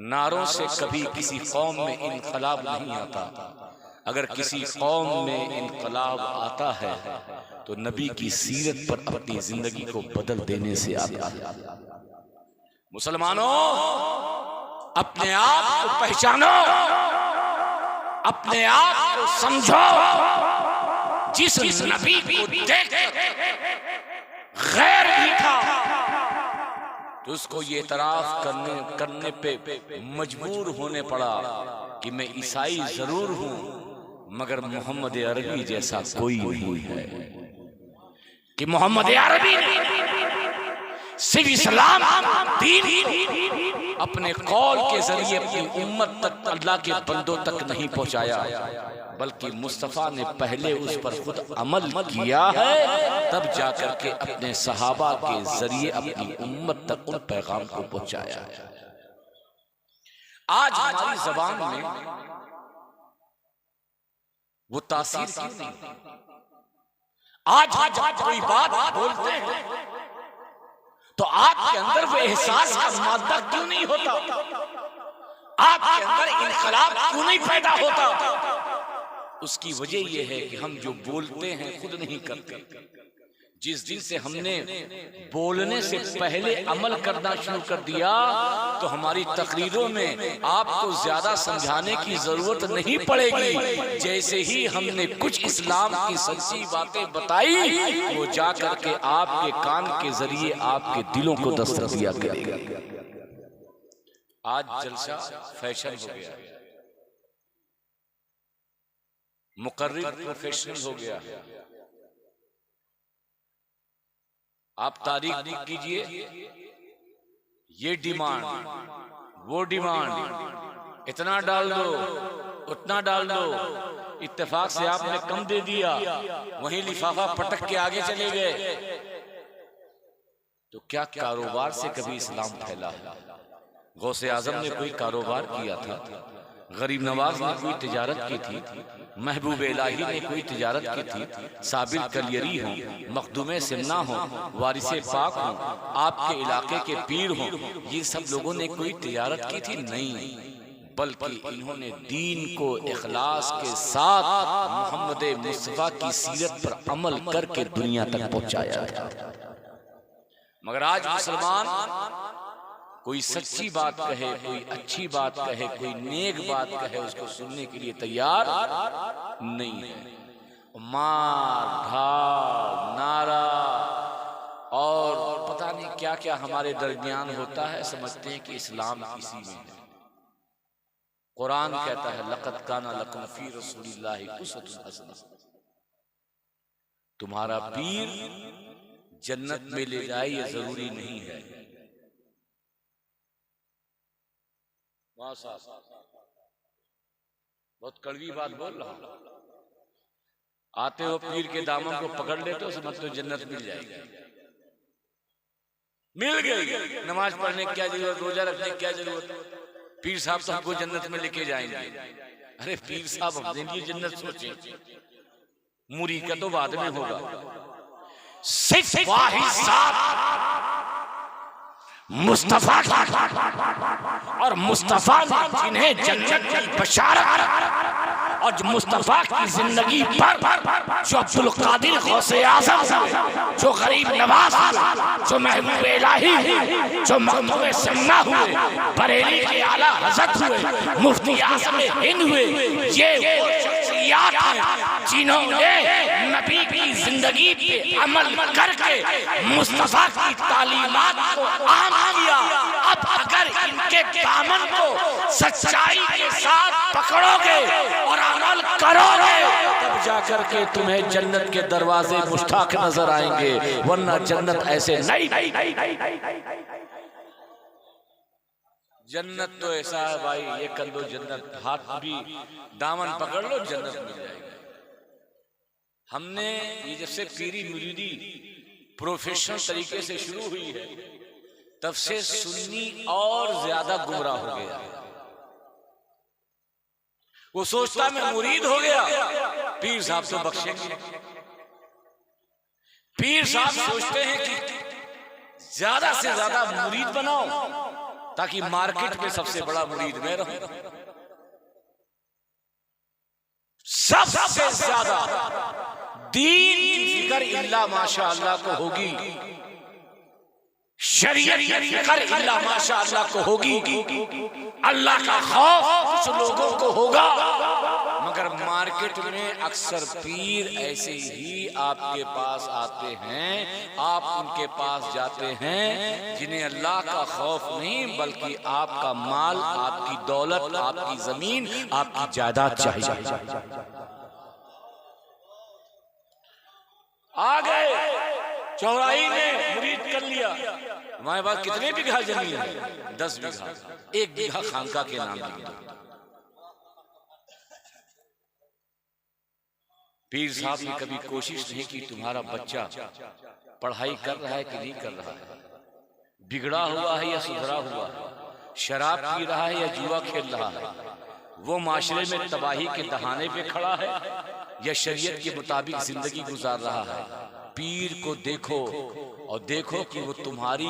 नारों से कभी किसी कौम में इनकलाब नहीं आता। अगर किसी कौम में इनकलाब आता है तो नबी की सीरत पर अपनी जिंदगी को बदल देने से आता है। मुसलमानों, अपने आप को पहचानो, अपने आप को समझो। जिस नबी को देख गैर भी था तो उसको ये इतराफ करने पे मजबूर होने पड़ा कि मैं ईसाई जरूर हूं मगर मोहम्मद अरबी जैसा कोई नहीं है। कि मोहम्मद अरबी ने सिर्फ इस्लाम दीन अपने कौल के जरिए अपनी उम्मत तक, अल्लाह के बंदों तक नहीं पहुंचाया, बल्कि मुस्तफा ने पहले उस पर खुद अमल किया है, तब जाकर के अपने सहाबा के जरिए अपनी उम्मत तक उन पैगाम को पहुंचाया। आज हमारी जबान में वो तासीर क्यों नहीं? आज जब कोई बात बोलते हैं तो आपके अंदर वो एहसास का मादा क्यों नहीं होता? आपके अंदर इनकलाब क्यों नहीं पैदा होता? उसकी वजह यह है कि हम जो बोलते हैं खुद नहीं करते। जिस दिन से हमने बोलने से पहले अमल करना शुरू कर दिया तो हमारी तकरीरों में आपको ज्यादा समझाने की जरूरत नहीं पड़ेगी। जैसे ही हमने कुछ इस्लाम की सच्ची बातें बताई, वो जाकर के आपके कान के जरिए आपके दिलों को दस्तक दिया करेगा। आज जलसा फैशन हो गया, मुकर्रिर प्रोफेशनल हो गया। आप तारीख कीजिए, ये डिमांड, वो डिमांड, इतना डाल दो, उतना डाल दो। इत्तेफाक से आपने कम दे दिया, वहीं लिफाफा पटक के आगे चले गए। तो क्या कारोबार से कभी इस्लाम फैला? गौसे आजम ने कोई कारोबार किया था, गरीब नवाज ने कोई तिजारत की थी, महबूब इलाही ने कोई तिजारत की थी, साबिर कलियरी हो, मखदूमे सिमना हो, वारिसे पाक हो, आपके इलाके के पीर हो, ये सब लोगों ने कोई तिजारत की थी? नहीं, बल्कि इन्होंने दीन को इखलास के साथ मोहम्मद मुस्तफा की सीरत पर अमल करके दुनिया तक पहुंचाया था। मगर आज मुसलमान कोई सच्ची बात कहे, कोई अच्छी बात कहे, कोई नेक बात कहे, उसको सुनने के लिए तैयार नहीं है। मार धार नारा और पता नहीं क्या क्या हमारे दरमियान होता है, समझते हैं कि इस्लाम इसी में है। कुरान कहता है लक़द काना लकुम फ़ी रसूलिल्लाहि उस्वतुन हसना। तुम्हारा पीर जन्नत में ले जाए ये जरूरी नहीं है। बहुत कड़वी बात बोल रहा हूं। आते हो पीर के दामन को पकड़ लेते हो, समझते हो जन्नत मिल जाएगी। मिल गई, नमाज पढ़ने की क्या जरूरत, रोजा रखने की क्या जरूरत, पीर साहब तो हमको जन्नत में लेके जाएंगे। अरे पीर साहब अपने लिए जन्नत सोचे, मुरीद का तो बाद में होगा। सिर्फ वाहिद साहब मुस्तफा और मुस्तफा ने जिन्हें जन्नत की बशारत और मुस्तफा की जिंदगी पर जो अब्दुल कादिर गौसे आज़म हुए, जो गरीब नवाज हुए, जो महबूब इलाही हुए, जो मखदूम सन्ना हुए, बरेली के आला हज़रत हुए, मुफ्ती आज़म हिंद हुए, ये वो शख्सियत हैं जिन्होंने नबी की जिंदगी पे अमल करके मुस्तफा की तालीमात को आम किया। अब अगर इनके दामन को सच्चाई के साथ पकड़ोगे और अमल करोगे तब जाकर के तुम्हें जन्नत के दरवाजे मुश्ताक नजर आएंगे, वरना जन्नत ऐसे नहीं। जन्नत तो ऐसा है भाई, ये कर लो जन्नत, हाथ भी दामन पकड़ लो जन्नत मिल जाएगी। हमने ये जब से पीरी मुरीदी प्रोफेशनल तरीके से शुरू हुई है तब से सुन्नी और ज्यादा गुमराह हो गया। वो सोचता मैं मुरीद हो गया, पीर साहब तो बख्शेंगे। पीर साहब सोचते हैं कि ज्यादा से ज्यादा मुरीद बनाओ ताकि मार्केट में सबसे बड़ा मुरीद मैं रहूं। सबसे ज्यादा दीन की फिक्र इल्ला माशाअल्लाह को होगी, शरीयत की फिक्र इल्ला माशाअल्लाह को होगी, अल्लाह का खौफ कुछ लोगों को होगा। मगर मार्केट में अक्सर पीर ऐसे ही आपके पास आते हैं, आप उनके पास जाते हैं जिन्हें अल्लाह का खौफ नहीं बल्कि आपका माल, आपकी दौलत, आपकी जमीन, आपकी जायदाद चाहिए। आ गए चौराही में मुरीद कर लिया, हमारे पास कितने बीघा जमीन है? 10 बीघा, 1 बीघा खानका के नाम लिख दो। पीर साहब ने कभी कोशिश नहीं की तुम्हारा बच्चा पढ़ाई कर रहा है कि नहीं कर रहा है, बिगड़ा हुआ है या सुधरा हुआ है, शराब पी रहा है या जुआ खेल रहा है, वो माशरे में तबाही के दहाने पे खड़ा है या शरीयत के मुताबिक जिंदगी गुजार रहा है। पीर को देखो और देखो कि वो तुम्हारी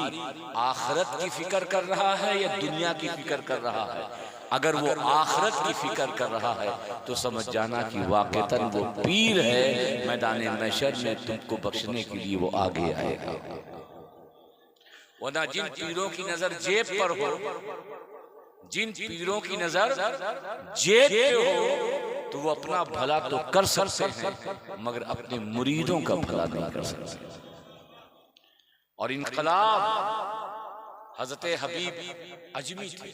आखिरत की फिक्र कर रहा है या दुनिया की फिक्र कर रहा है। अगर वो आखिरत की फिक्र कर रहा है तो समझ जाना कि वाक़तन वो पीर है, मैदान महशर में तुमको बख्शने के लिए वो आगे आएगा। वरना जिन पीरों की नजर जेब पर हो, जिन पीरों की नजर जेब पे हो तो वो अपना भला तो कर सकते हैं मगर अपने मुरीदों का भला नहीं कर सकते। और इनकलाब हजरत हबीब अजमी थे।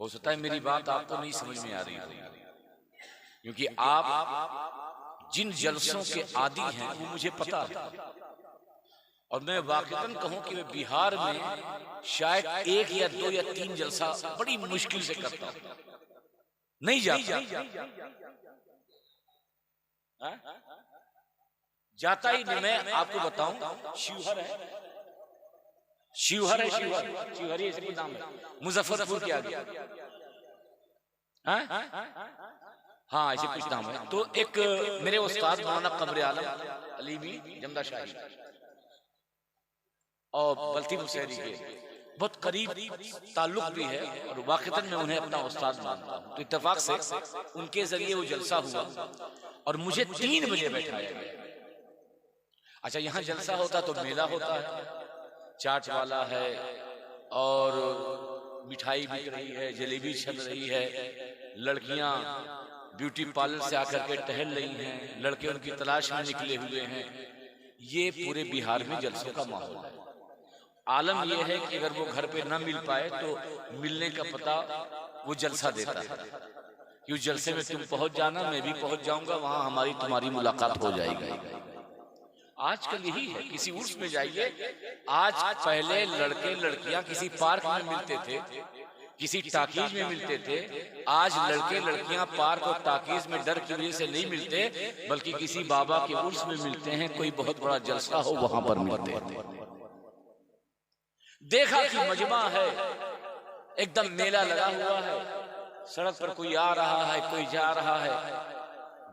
हो सकता है मेरी बात आपको नहीं समझ में आ रही क्योंकि आप जिन जलसों के आदी हैं वो मुझे पता है। और मैं वाक़ईतन कहूं कि मैं बिहार में शायद 1 या 2 या 3 जलसा बड़ी मुश्किल से करता हूं, नहीं जाता जाता ही नहीं। मैं आपको बताऊं, शिवहर है, शिवहर है, शिवहर ही इसका नाम है, मुजफ्फरपुर के आगे, हाँ ऐसे कुछ नाम है। तो एक मेरे उस्ताद मौलाना कमरे आलम अलीमी जमदा शाही और बल्ती मुसैरी के बहुत करीब ताल्लुक भी है और वाक़ईतन मैं उन्हें अपना उस्ताद मानता हूँ। तो इत्तेफाक से उनके जरिए वो जलसा हुआ और मुझे 3 बजे बैठाया गया अच्छा, यहाँ जलसा होता तो मेला होता है, चाट वाला है और मिठाई बिक रही है, जलेबी चल रही है, लड़कियां ब्यूटी पार्लर से आकर के टहल रही हैं, लड़के उनकी तलाश में निकले हुए हैं। ये पूरे बिहार में जलसों का माहौल है। आलम यह है कि अगर वो घर पे ना मिल पाए तो मिलने का पता वो जलसा देता है कि उस जलसे में तुम पहुंच जाना, मैं भी पहुंच जाऊंगा, वहां हमारी तुम्हारी मुलाकात हो जाएगी। आजकल यही है, किसी उर्स में जाइए, आज पहले लड़के लड़कियां किसी पार्क में मिलते थे, किसी टाकीज में मिलते थे, आज लड़के लड़कियां पार्क और टाकीज में डर की वजह से नहीं मिलते, बल्कि किसी बाबा के उर्स में मिलते हैं, कोई बहुत बड़ा जलसा हो वहां पर मिलते हैं। देखा कि मजमा है, एकदम मेला लगा हुआ है, सड़क पर कोई आ रहा है, कोई जा रहा है,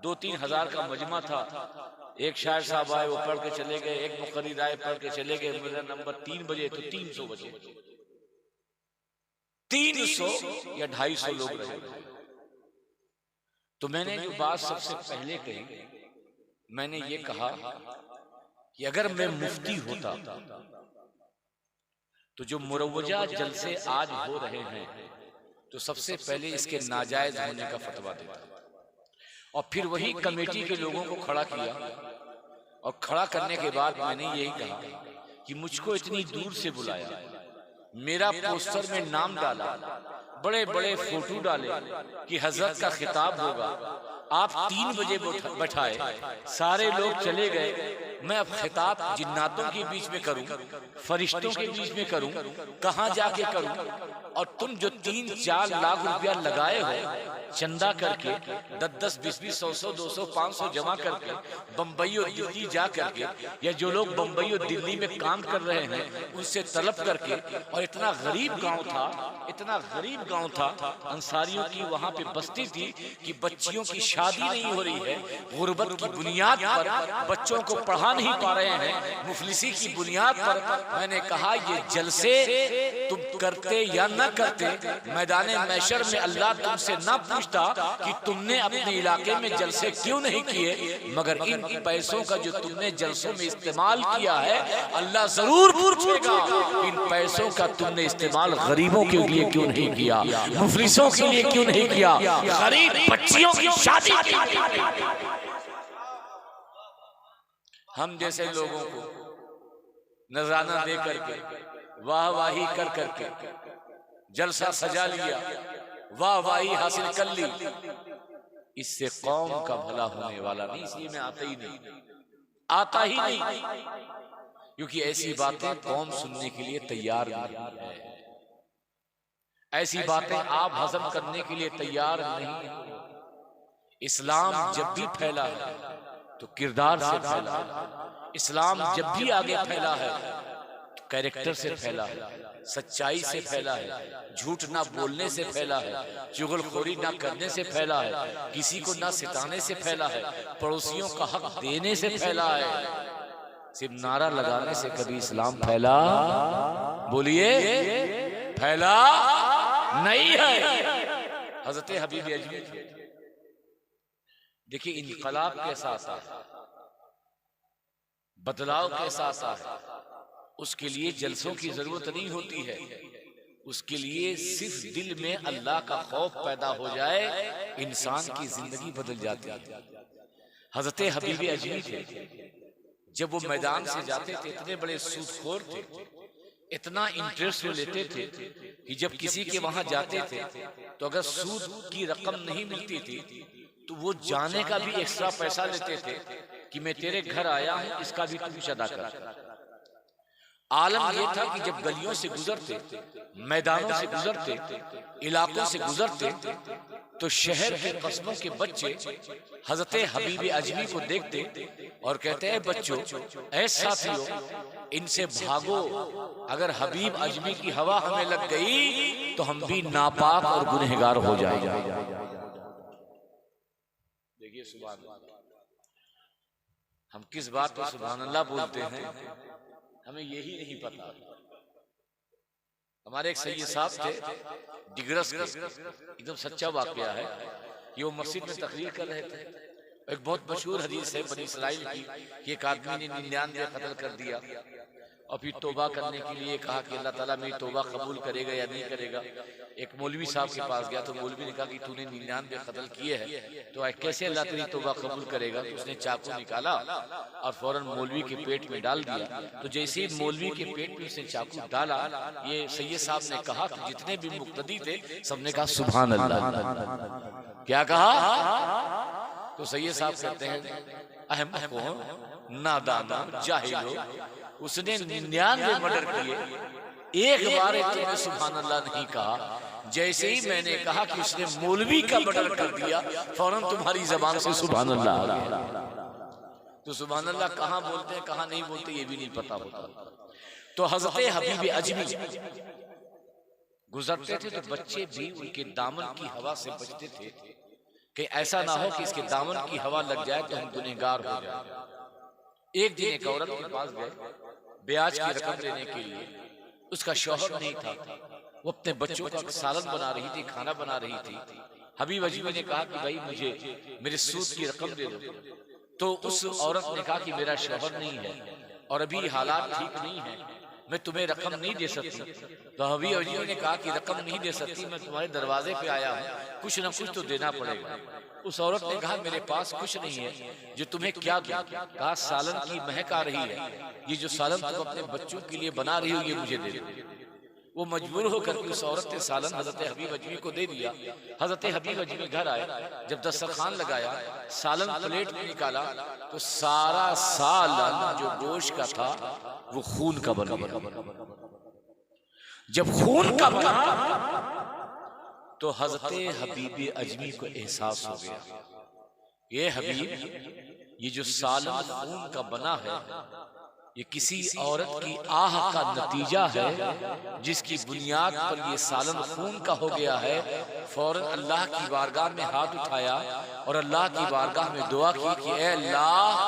2-3 हजार का मजमा था। एक शायर साहब आए, वो पढ़ के चले गए, एक मुकर्रिर आए, पढ़ के चले गए, मेरा नंबर 3 बजे तो 300 बजे, 300 या 250 लोग रहे। तो मैंने जो बात सबसे पहले कही, मैंने ये कहा कि अगर मैं मुफ्ती होता तो जो मुरव्वजा जलसे आज हो रहे हैं तो सबसे पहले इसके नाजायज होने का फतवा देता, और फिर वही कमेटी के लोगों को खड़ा किया, और खड़ा करने के बाद मैंने यही कहा कि मुझको इतनी दूर से बुलाया, मेरा पोस्टर में नाम डाला, बड़े बड़े फोटो डाले कि हजरत का खिताब होगा, आप 3 बजे बैठाए, सारे लोग चले गए, मैं अब खिताब जिन्नातों के बीच में करूं, फरिश्तों के बीच में करूं, कहां जाके करूं, और तुम जो 3-4 लाख रुपया लगाए हो चंदा करके, 10-10, 20-20, 100-100, 200, 500 जमा करके बंबई और दिल्ली जा करके, या जो लोग बंबई और दिल्ली में काम कर रहे हैं उनसे तलब करके, और इतना गरीब गांव था, इतना गरीब गांव था, अंसारियों की वहां पे बस्ती थी कि बच्चियों की शादी नहीं हो रही है, गुर्बत की बुनियाद पर बच्चों को पढ़ा नहीं पा रहे हैं, मुफलिसी की बुनियाद पर। मैंने कहा ये जलसे तुम करते या न करते, मैदान महशर में अल्लाह तुमसे ना पूछता कि तुमने अपने इलाके में जलसे क्यों नहीं किए, मगर इन पैसों का जो तुमने जलसों में इस्तेमाल किया है, अल्लाह जरूर पूछेगा इन पैसों का तुमने इस्तेमाल गरीबों के लिए क्यों नहीं किया, मुफलिसों के लिए क्यों नहीं किया, गरीब बच्चियों की शादी के लिए। हम जैसे लोगों को नजराना दे करके, वाह वाही कर करके जलसा सजा लिया, वाह वाही हासिल कर ली, इससे कौम का भला होने वाला नहीं। इसलिए मैं आता ही नहीं, आता ही नहीं, क्योंकि ऐसी बातें कौम सुनने के लिए तैयार नहीं है, ऐसी बातें आप हजम करने के लिए तैयार नहीं। इस्लाम जब भी फैला है तो किरदार से फैला है, इस्लाम जब भी आगे फैला है तो कैरेक्टर से फैला है, सच्चाई से फैला है, झूठ ना बोलने से फैला है, चुगलखोरी ना करने से फैला है, किसी को ना सिताने से फैला है, पड़ोसियों का हक देने से फैला है। सिर्फ नारा लगाने से कभी इस्लाम फैला, बोलिए, फैला नहीं है। हजरत हबीब अजमी देखिए, इनकलाब के साथ बदलाव के साथ उसके लिए जलसों की जरूरत नहीं होती है, उसके लिए सिर्फ दिल में अल्लाह का खौफ पैदा हो जाए, इंसान की जिंदगी बदल जाती है। हजरत हबीब अजमी थे, जब वो मैदान से जाते थे, इतने बड़े सूदखोर थे, इतना इंटरेस्ट लेते थे कि जब किसी के वहां जाते थे तो अगर सूद की रकम नहीं मिलती थी तो वो जाने का भी एक्स्ट्रा पैसा लेते थे कि मैं तेरे घर आया हूं, इसका भी तू कुछ अदा कर। आलम ये था कि जब गलियों से गुजरते, मैदानों से गुजरते, इलाकों से गुजरते, तो शहर के कस्बों के बच्चे हजरत हबीब अजमी को देखते और कहते हैं, बच्चों, ऐ साथियों, इनसे भागो, अगर हबीब अजमी की हवा हमें लग गई तो हम भी नापाक और गुनहगार हो जाएंगे। देखिए सुभान अल्लाह, हम किस बात पर सुभान अल्लाह बोलते हैं हमें यही नहीं पता। हमारे एक सैयद साहब थे डिग्रस के, एकदम सच्चा वाकया है कि वो मस्जिद में तकरीर कर रहे थे, एक बहुत मशहूर हदीस है बनी इस्राइल की कि एक आदमी ने 99 कत्ल कर दिया और फिर तौबा करने के लिए कहा कि अल्लाह ताला मेरी तौबा कबूल करेगा या नहीं करेगा। एक मौलवी साहब के पास गया तो मौलवी ने कहा कि तूने 99 कत्ल किए हैं तो कैसे अल्लाह तेरी तौबा कबूल करेगा। तो उसने चाकू निकाला और फौरन मौलवी के पेट में डाल दिया। तो जैसे ही मौलवी के पेट में उसने चाकू डाला, ये सैयद साहब ने कहा तो जितने भी मुक्तदी थे सबने कहा सुभान अल्लाह। क्या कहा? तो सैयद साहब कहते हैं अहमद को नादानो जाहिलो, उसने 99 मर्डर किए, एक बार तुमने सुभान अल्लाह नहीं कहा। जैसे ही मैंने कहा कि उसने मौलवी का मर्डर कर दिया, फौरन तुम्हारी जबान से सुभान अल्लाह आ गया। तो सुभान अल्लाह कहाँ बोलते हैं कहाँ नहीं बोलते ये भी नहीं पता होता। तो हज़रत हबीब अजमी गुजरते थे तो बच्चे भी उनके दामन की हवा से बचते थे कि ऐसा ना हो कि इसके दामन की हवा लग जाए तो हम गुनहगार हो जाए। एक दिन एक औरत के पास गए ब्याज की रकम लेने के लिए, उसका शौहर नहीं था, वो अपने बच्चों का सालन बना रही थी, खाना बना रही थी। हबीब अजमी ने कहा कि भाई मुझे मेरे सूद की रकम दे दो। तो उस औरत ने कहा कि मेरा शौहर नहीं है और अभी हालात ठीक नहीं है, मैं तुम्हें रकम नहीं दे सकती। तो हबीब अजमी ने कहा कि रकम नहीं दे सकती, मैं तुम्हारे दरवाजे पे आया हूँ, कुछ ना कुछ तो देना पड़ेगा। उस औरत ने कहा मेरे पास कुछ नहीं है, जो तुम्हें क्या दूं? कहा सालन की महक आ रही है, ये जो सालन तुम अपने बच्चों के लिए बना रही हो ये मुझे दे दो। वो मजबूर होकर के उस औरत ने सालन हजरत हबीब अजमी को दे दिया। हजरत हबीब अजमी घर आए, जब दस्तरखान लगाया, सालन प्लेट में निकाला तो सारा सालन जो गोश्त का था वो खून का बन गया। जब खून का बना तो हजरत हबीब अजमी को एहसास हो गया, ये हबीब ये जो सालन खून का बना है ये किसी औरत की आह का नतीजा है जिसकी बुनियाद पर ये सालन खून का हो गया है। फौरन अल्लाह की बारगाह में हाथ उठाया और अल्लाह की बारगाह में दुआ की कि ए अल्लाह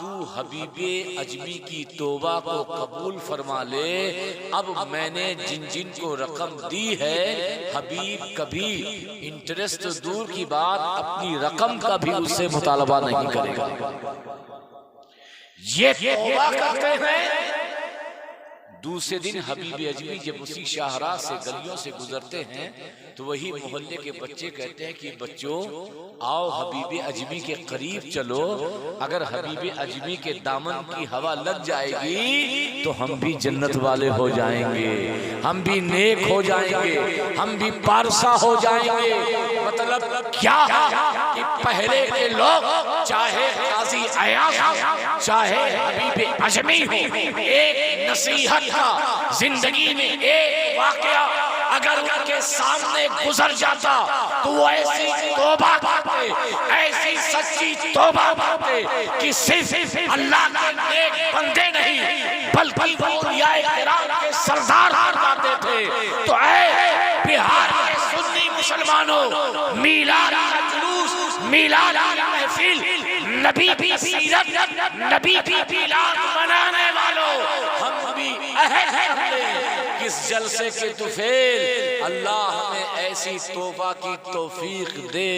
तू हबीबे अजमी की तौबा को कबूल फरमा ले। अब मैंने जिन जिन को रकम दी है, हबीब कभी इंटरेस्ट तो दूर की बात अपनी रकम का भी उससे मुतालबा नहीं करेगा। ये तौबा करते हैं। दूसरे दिन हबीब अजमी जब उसी शाहराह से गलियों से गुजरते हैं तो वही मोहल्ले के बच्चे कहते हैं कि बच्चों आओ हबीब अजमी के करीब चलो, अगर हबीब अजमी के दामन की हवा लग जाएगी तो हम भी जन्नत वाले हो जाएंगे, हम भी नेक हो जाएंगे, हम भी पारसा हो जाएंगे। मतलब क्या कि पहले के लोग चाहे काजी अयाज हो, चाहे हबीब अजमी हो, एक नसीहत का जिंदगी में एक वाकया अगर उनके सामने गुजर जाता तो वो ऐसी तौबा करते, ऐसी सच्ची तौबा करते कि सिर्फ अल्लाह के नेक बंदे नहीं बल्कि वो औलियाए किराम के सरदार करते थे। तो ऐ बिहार के सुन्नी मुसलमानों, मीलाद का जुलूस, मीलाद की महफिल, नबी की सीरत, नबी की मीलाद मनाने वालों, हम भी अहद हैं किस जलसे के तुफेल अल्लाह हमें ऐसी तौबा की तौफीक दे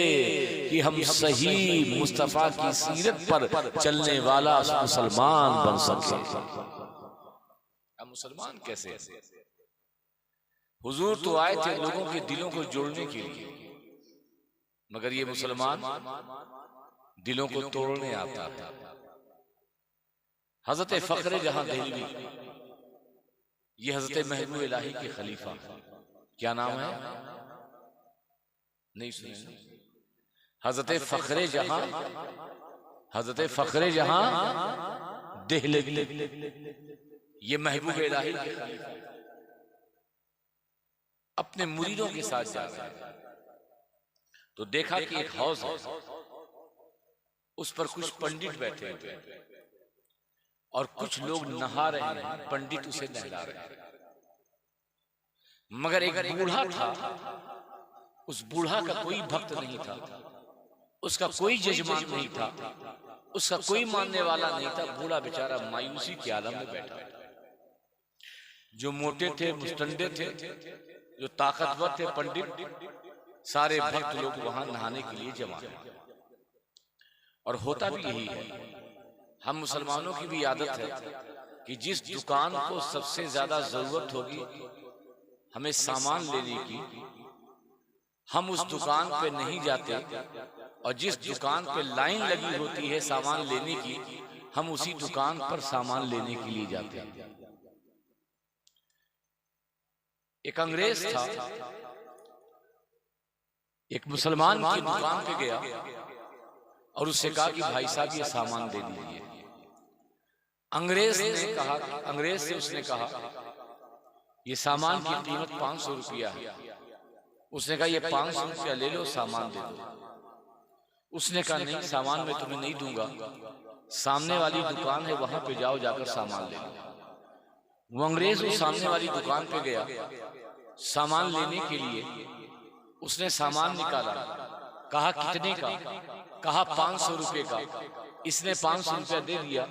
कि हम सही मुस्तफा की सीरत पर चलने वाला मुसलमान बन सके। हम मुसलमान कैसे? हुजूर तो आए थे लोगों के दिलों को जोड़ने के लिए, मगर ये मुसलमान दिलों को तोड़ने आता था। हजरत फखरे जहां दहलवी, ये हजरत महबूब इलाही के खलीफा, क्या नाम है? नहीं सुने? हजरत फखरे जहां, हजरत फखरे जहां दहलवी, ये महबूब इलाही के खलीफा अपने मुरीदों के साथ जा रहे हैं तो देखा कि एक हौज है, उस पर कुछ पंडित बैठे हुए हैं और कुछ लोग नहा रहे हैं, पंडित उसे नहला रहे हैं। मगर एक बूढ़ा था, उस बूढ़ा का कोई भक्त नहीं था, उसका कोई जजमान नहीं था, उसका कोई मानने वाला नहीं था। बूढ़ा बेचारा मायूसी के आलम में बैठा। जो मोटे थे, मुस्टंडे थे, जो ताकतवर थे पंडित, सारे भक्त लोग वहां नहाने के लिए जमा हैं। और होता भी यही है। हम मुसलमानों की भी आदत है कि जिस दुकान को सबसे ज्यादा जरूरत होगी हमें सामान लेने की, हम उस दुकान पे नहीं जाते, और जिस दुकान पे लाइन लगी होती है सामान लेने की, हम उसी दुकान पर सामान लेने के लिए जाते हैं। एक अंग्रेज था, एक मुसलमान की दुकान पे गया और उससे कहा कि भाई साहब ये सामान दे दीजिए। अंग्रेज से उसने कहा ये सामान की कीमत 500 रुपया है। उसने कहा ये 500 रुपया ले लो, सामान दे दो। उसने कहा नहीं, सामान मैं तुम्हें नहीं दूंगा, सामने वाली दुकान है वहां पे जाओ, जाकर सामान ले लो। वो अंग्रेज उस सामने वाली दुकान पे गया सामान लेने के लिए। उसने सामान निकाला, कहा कितने का, कहा 500 रुपए का। इसने 500 रुपया दे दिया,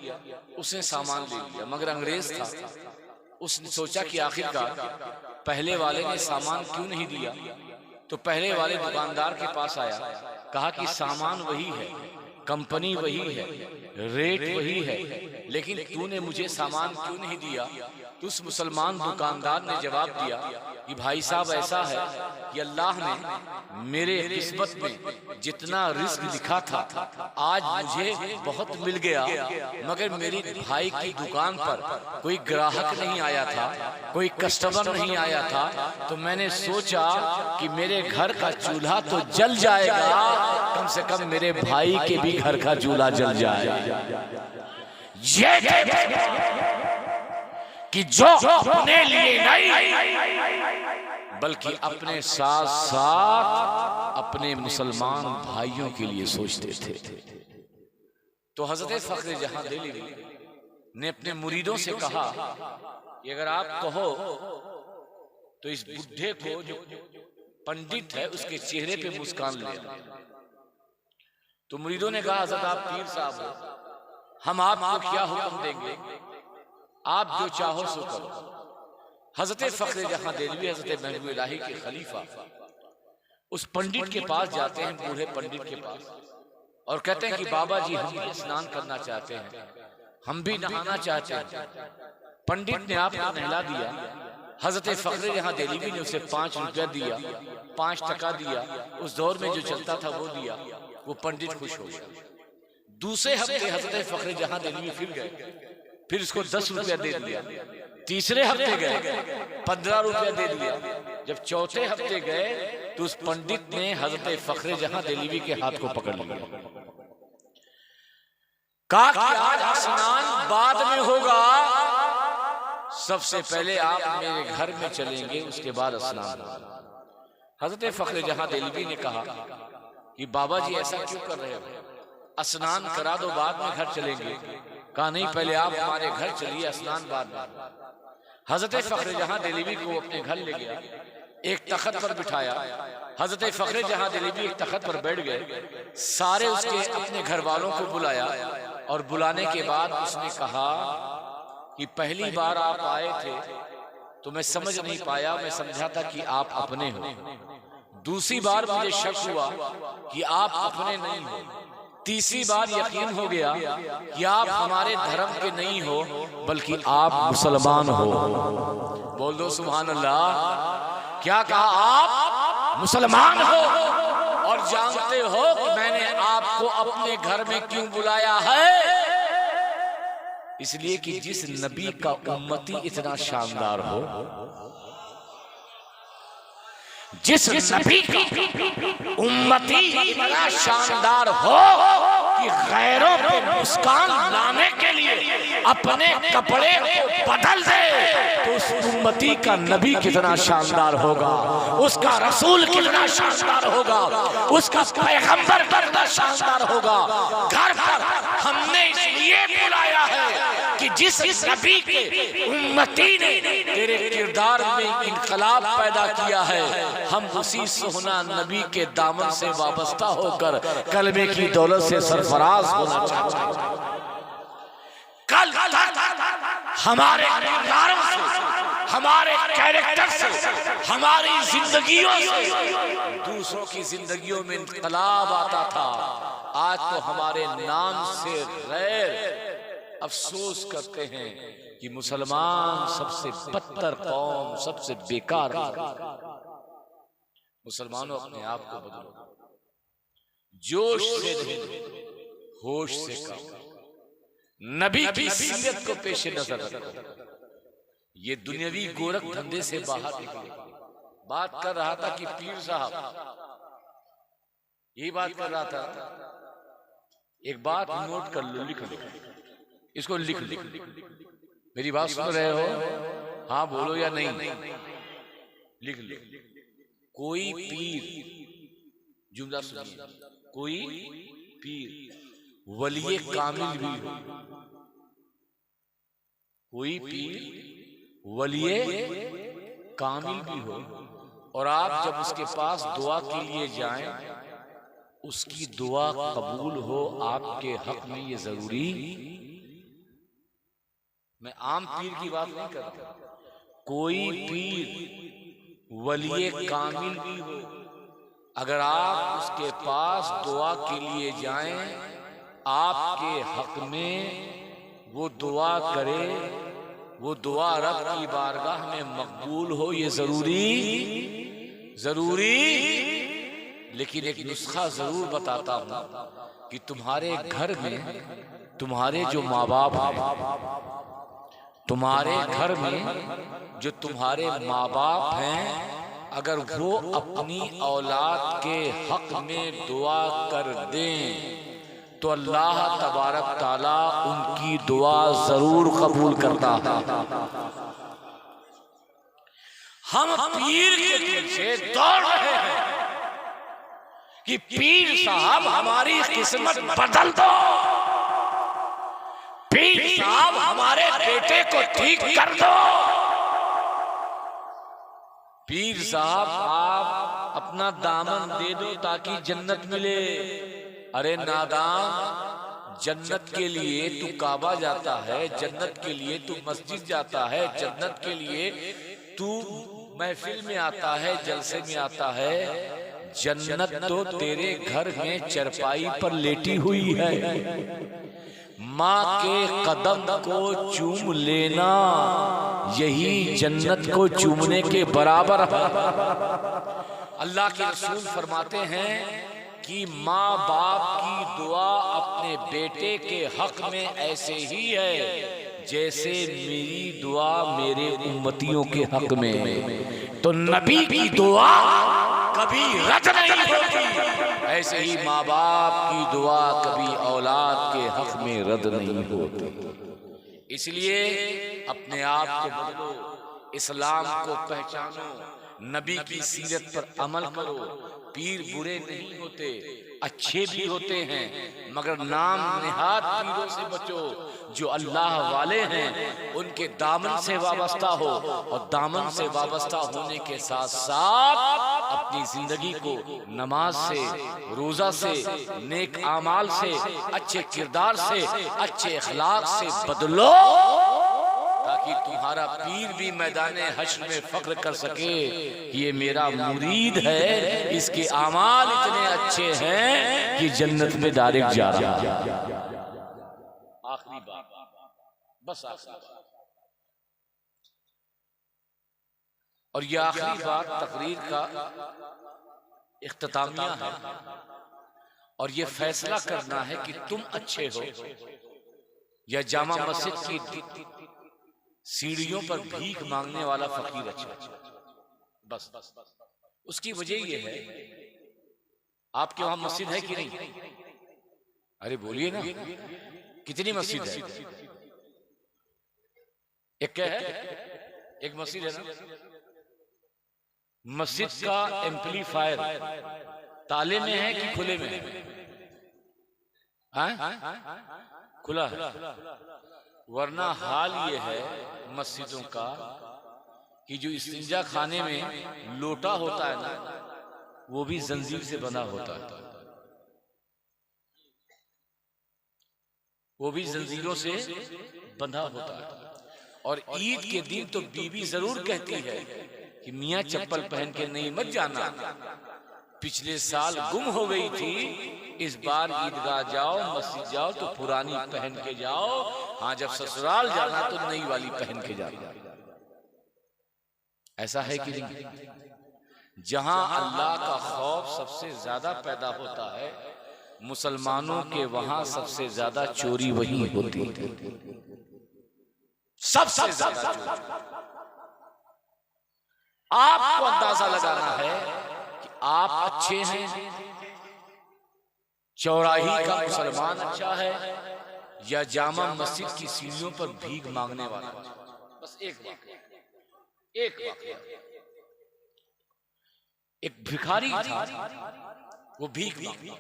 उसने सामान ले लिया। मगर अंग्रेज था, उसने सोचा कि आखिरकार पहले वाले ने सामान क्यों नहीं दिया। तो पहले वाले दुकानदार के पास आया, कहा कि सामान वही है, कंपनी वही है, रेट वही है, लेकिन तूने मुझे सामान क्यों नहीं दिया। तो उस मुसलमान दुकानदार ने जवाब दिया कि भाई साहब ऐसा है कि अल्लाह ने मेरे किस्मत में जितना रिस्क लिखा था आज मुझे बहुत मिल गया, मगर मेरी भाई की दुकान पर कोई ग्राहक नहीं आया था, कोई कस्टमर नहीं आया था, तो मैंने सोचा कि मेरे घर का चूल्हा तो जल जाएगा, कम से कम मेरे भाई के भी घर का चूल्हा जल जाए। ये कि जो अपने लिए नहीं बल्कि अपने साथ साथ अपने मुसलमान भाइयों के लिए सोचते थे। तो हजरत फख्र जहां देहलवी ने अपने मुरीदों से कहा कि अगर आप कहो तो इस बुढ़े को जो पंडित है उसके चेहरे पे मुस्कान ले। तो मुरीदों ने कहा हजरत आप पीर साहब हो, हम आपको क्या हुक्म देंगे, आप जो चाहो सो करो। हजरत फख्र जहां देहलवी हजरत महबूब इलाही के खलीफा उस पंडित के पास जाते हैं, बूढ़े पंडित के पास, और कहते हैं कि बाबा जी हम भी स्नान करना चाहते हैं, हम भी नहाना चाहते हैं। पंडित ने आपको नहला दिया। हजरत फख्र जहां देहलवी ने उसे 5 रुपया दिया, 5 टका दिया, उस दौर में जो चलता था वो दिया। वो पंडित खुश हो गया। दूसरे हफ्ते हजरत फख्र जहां देहलवी फिर गए, फिर उसको 10 रुपया दे दिया। तीसरे हफ्ते गए 15 रुपया दे दिया। जब चौथे हफ्ते गए तो उस पंडित ने हजरत फख्र जहां देहलवी के हाथ को पकड़ लिया, कहा कि आज स्नान बाद में होगा, सबसे पहले आप मेरे घर में चलेंगे, उसके बाद स्नान होगा। हजरत फख्र जहां देहलवी ने कहा कि बाबा जी ऐसा क्यों कर रहे हो, स्नान करा दो बाद में घर चलेंगे। कहा नहीं, पहले आप हमारे घर चलिए, स्नान बाद में। हजरत फख्र जहां देहलवी को अपने घर ले गया, एक तख्त पर बिठाया। हजरत फख्र जहां देहलवी एक तख्त पर बैठ गए, सारे उसके अपने घर वालों को बुलाया, और बुलाने के बाद उसने कहा कि पहली बार आप आए थे तो मैं समझ नहीं पाया, मैं समझा था कि आप अपने हो। दूसरी बार मुझे शक हुआ कि आप अपने नहीं हो। तीसरी बार यकीन हो गया कि आप हमारे धर्म के नहीं हो, बल्कि आप मुसलमान हो। बोल दो सुभान अल्लाह। क्या कहा, आप मुसलमान हो, और जानते हो कि मैंने आपको अपने घर में क्यों बुलाया है? इसलिए कि जिस नबी का उम्मती इतना शानदार हो, जिस नबी का उम्मती इतना शानदार हो कि गैरों पे मुस्कान लाने के लिए अपने कपड़े को बदल दे, तो उस उम्मती का नबी कितना शानदार होगा, उसका रसूल कितना शानदार होगा, उसका पैगंबर कितना शानदार होगा। घर पर हमने इसलिए बुलाया है कि जिस नबी के उम्मती ने तेरे किरदार में इनकलाब पैदा किया है, हम उसी सोहना नबी के दामन से वाबस्ता होकर कलमे की दौलत से सरफराज होना चाहते हैं। कल तक हमारे किरदारों से, हमारे कैरेक्टर से, हमारी जिंदगियों से दूसरों की जिंदगियों में इनकलाब आता था। आज तो हमारे नाम से गैर अफसोस करते हैं कि मुसलमान सबसे बदतर कौम, सबसे बेकार। मुसलमानों अपने आप को बदलो, जोश से नहीं होश से काम, नबी की सीरत को पेश नजर रखो। ये दुनियावी गोरख धंधे से बाहर निकले। बात कर रहा था कि पीर साहब, यही बात कर रहा था। एक बात नोट कर लो, लिख लो, इसको लिख लो। मेरी बात सुन रहे हो? हाँ बोलो या नहीं? लिख लो। कोई पीर, जुमला सुनिए, कोई पीर वलिये कामिल भी हो, कोई पीर वलिये कामिल भी हो, और आप जब उसके पास दुआ के लिए जाएं, उसकी दुआ कबूल हो आपके हक में, ये जरूरी। मैं आम पीर की बात नहीं कर रहा, कोई पीर वलिये कामिल भी हो, अगर आप उसके पास दुआ के लिए जाएं, आपके हक में वो दुआ करे, वो दुआ रब की बारगाह में मकबूल हो, ये जरूरी। लेकिन एक नुस्खा जरूर बताता हूं कि तुम्हारे घर में तुम्हारे जो माँ बाप हैं, तुम्हारे घर में जो तुम्हारे माँ बाप हैं, अगर वो अपनी औलाद के हक में दुआ कर दें तो अल्लाह तबारक ताला उनकी दुआ जरूर कबूल करता है। हम पीर के पीछे दौड़ रहे हैं कि पीर साहब हमारी किस्मत बदल दो, पीर साहब हमारे बेटे को ठीक कर दो, पीर साहब आप अपना दामन दे दो ताकि जन्नत मिले। अरे नादान, जन्नत के लिए तू काबा जाता है, जन्नत के लिए तू मस्जिद जाता है, जन्नत के लिए तू महफिल में आता है, जलसे में आता है, जन्नत तो तेरे घर में चरपाई पर लेटी हुई है। माँ के कदम को चूम लेना यही जन्नत को चूमने के बराबर है। अल्लाह के रसूल फरमाते हैं कि माँ बाप की दुआ अपने बेटे के हक में ऐसे ही है जैसे मेरी दुआ मेरे उम्मतियों के हक में। तो नबी की दुआ कभी रद्द नहीं होती, ऐसे ही माँ बाप की दुआ कभी औलाद के हक में रद्द नहीं होती। इसलिए अपने आप को बदलो, इस्लाम को पहचानो, नबी की सीरत पर अमल करो। पीर बुरे नहीं होते, अच्छे भी होते हैं, मगर नाम निहात पीरों से बचो। जो अल्लाह वाले हैं उनके दामन से वाबस्ता हो, और दामन से वाबस्ता होने के साथ साथ अपनी जिंदगी को नमाज से, रोजा से, नेक आमाल से, अच्छे किरदार से, अच्छे अखलाक से बदलो, ताकि तुम्हारा पीर भी मैदाने हश्र में फख्र कर सके कि ये मेरा मुरीद है, इसके आमाल इतने अच्छे हैं कि जन्नत में डायरेक्ट जा रहा है। आखिरी बात, बस आखिरी बात, और ये आखिरी बात तकरीर का इख्तितामिया है, और ये फैसला करना है कि तुम अच्छे हो या जामा मस्जिद की सीढ़ियों पर भीख मांगने वाला फकीर अच्छा। बस उसकी वजह यह है, आपके वहां मस्जिद है कि नहीं? अरे बोलिए ना, कितनी मस्जिद है? एक क्या है? एक मस्जिद है ना। मस्जिद का एम्पलीफायर ताले में है कि खुले में है? खुला है। वरना हाल ये है मस्जिदों का कि जो इस्तिंजा खाने में लोटा होता है ना, वो भी जंजीर से बना होता है, वो भी जंजीरों से बंधा होता है। और ईद के दिन तो बीवी जरूर कहती है कि मियाँ चप्पल पहन के नहीं मत जाना, पिछले साल गुम हो गई थी, इस बार ईदगाह जाओ, मस्जिद जाओ तो पुरानी पहन के जाओ, हाँ जब ससुराल जाना तो नई वाली पहन के जाना। ऐसा है कि नहीं? जहां अल्लाह का खौफ सबसे ज्यादा पैदा होता है, मुसलमानों के वहां सबसे ज्यादा चोरी वही होती है, सबसे ज्यादा चोरी। आपको अंदाजा लगाना है कि आप अच्छे हैं, चौराही का मुसलमान अच्छा है, या जामा मस्जिद की सीढ़ियों पर भीख मांगने वाला। बस एक भिखारी था, वो भीख मांगा।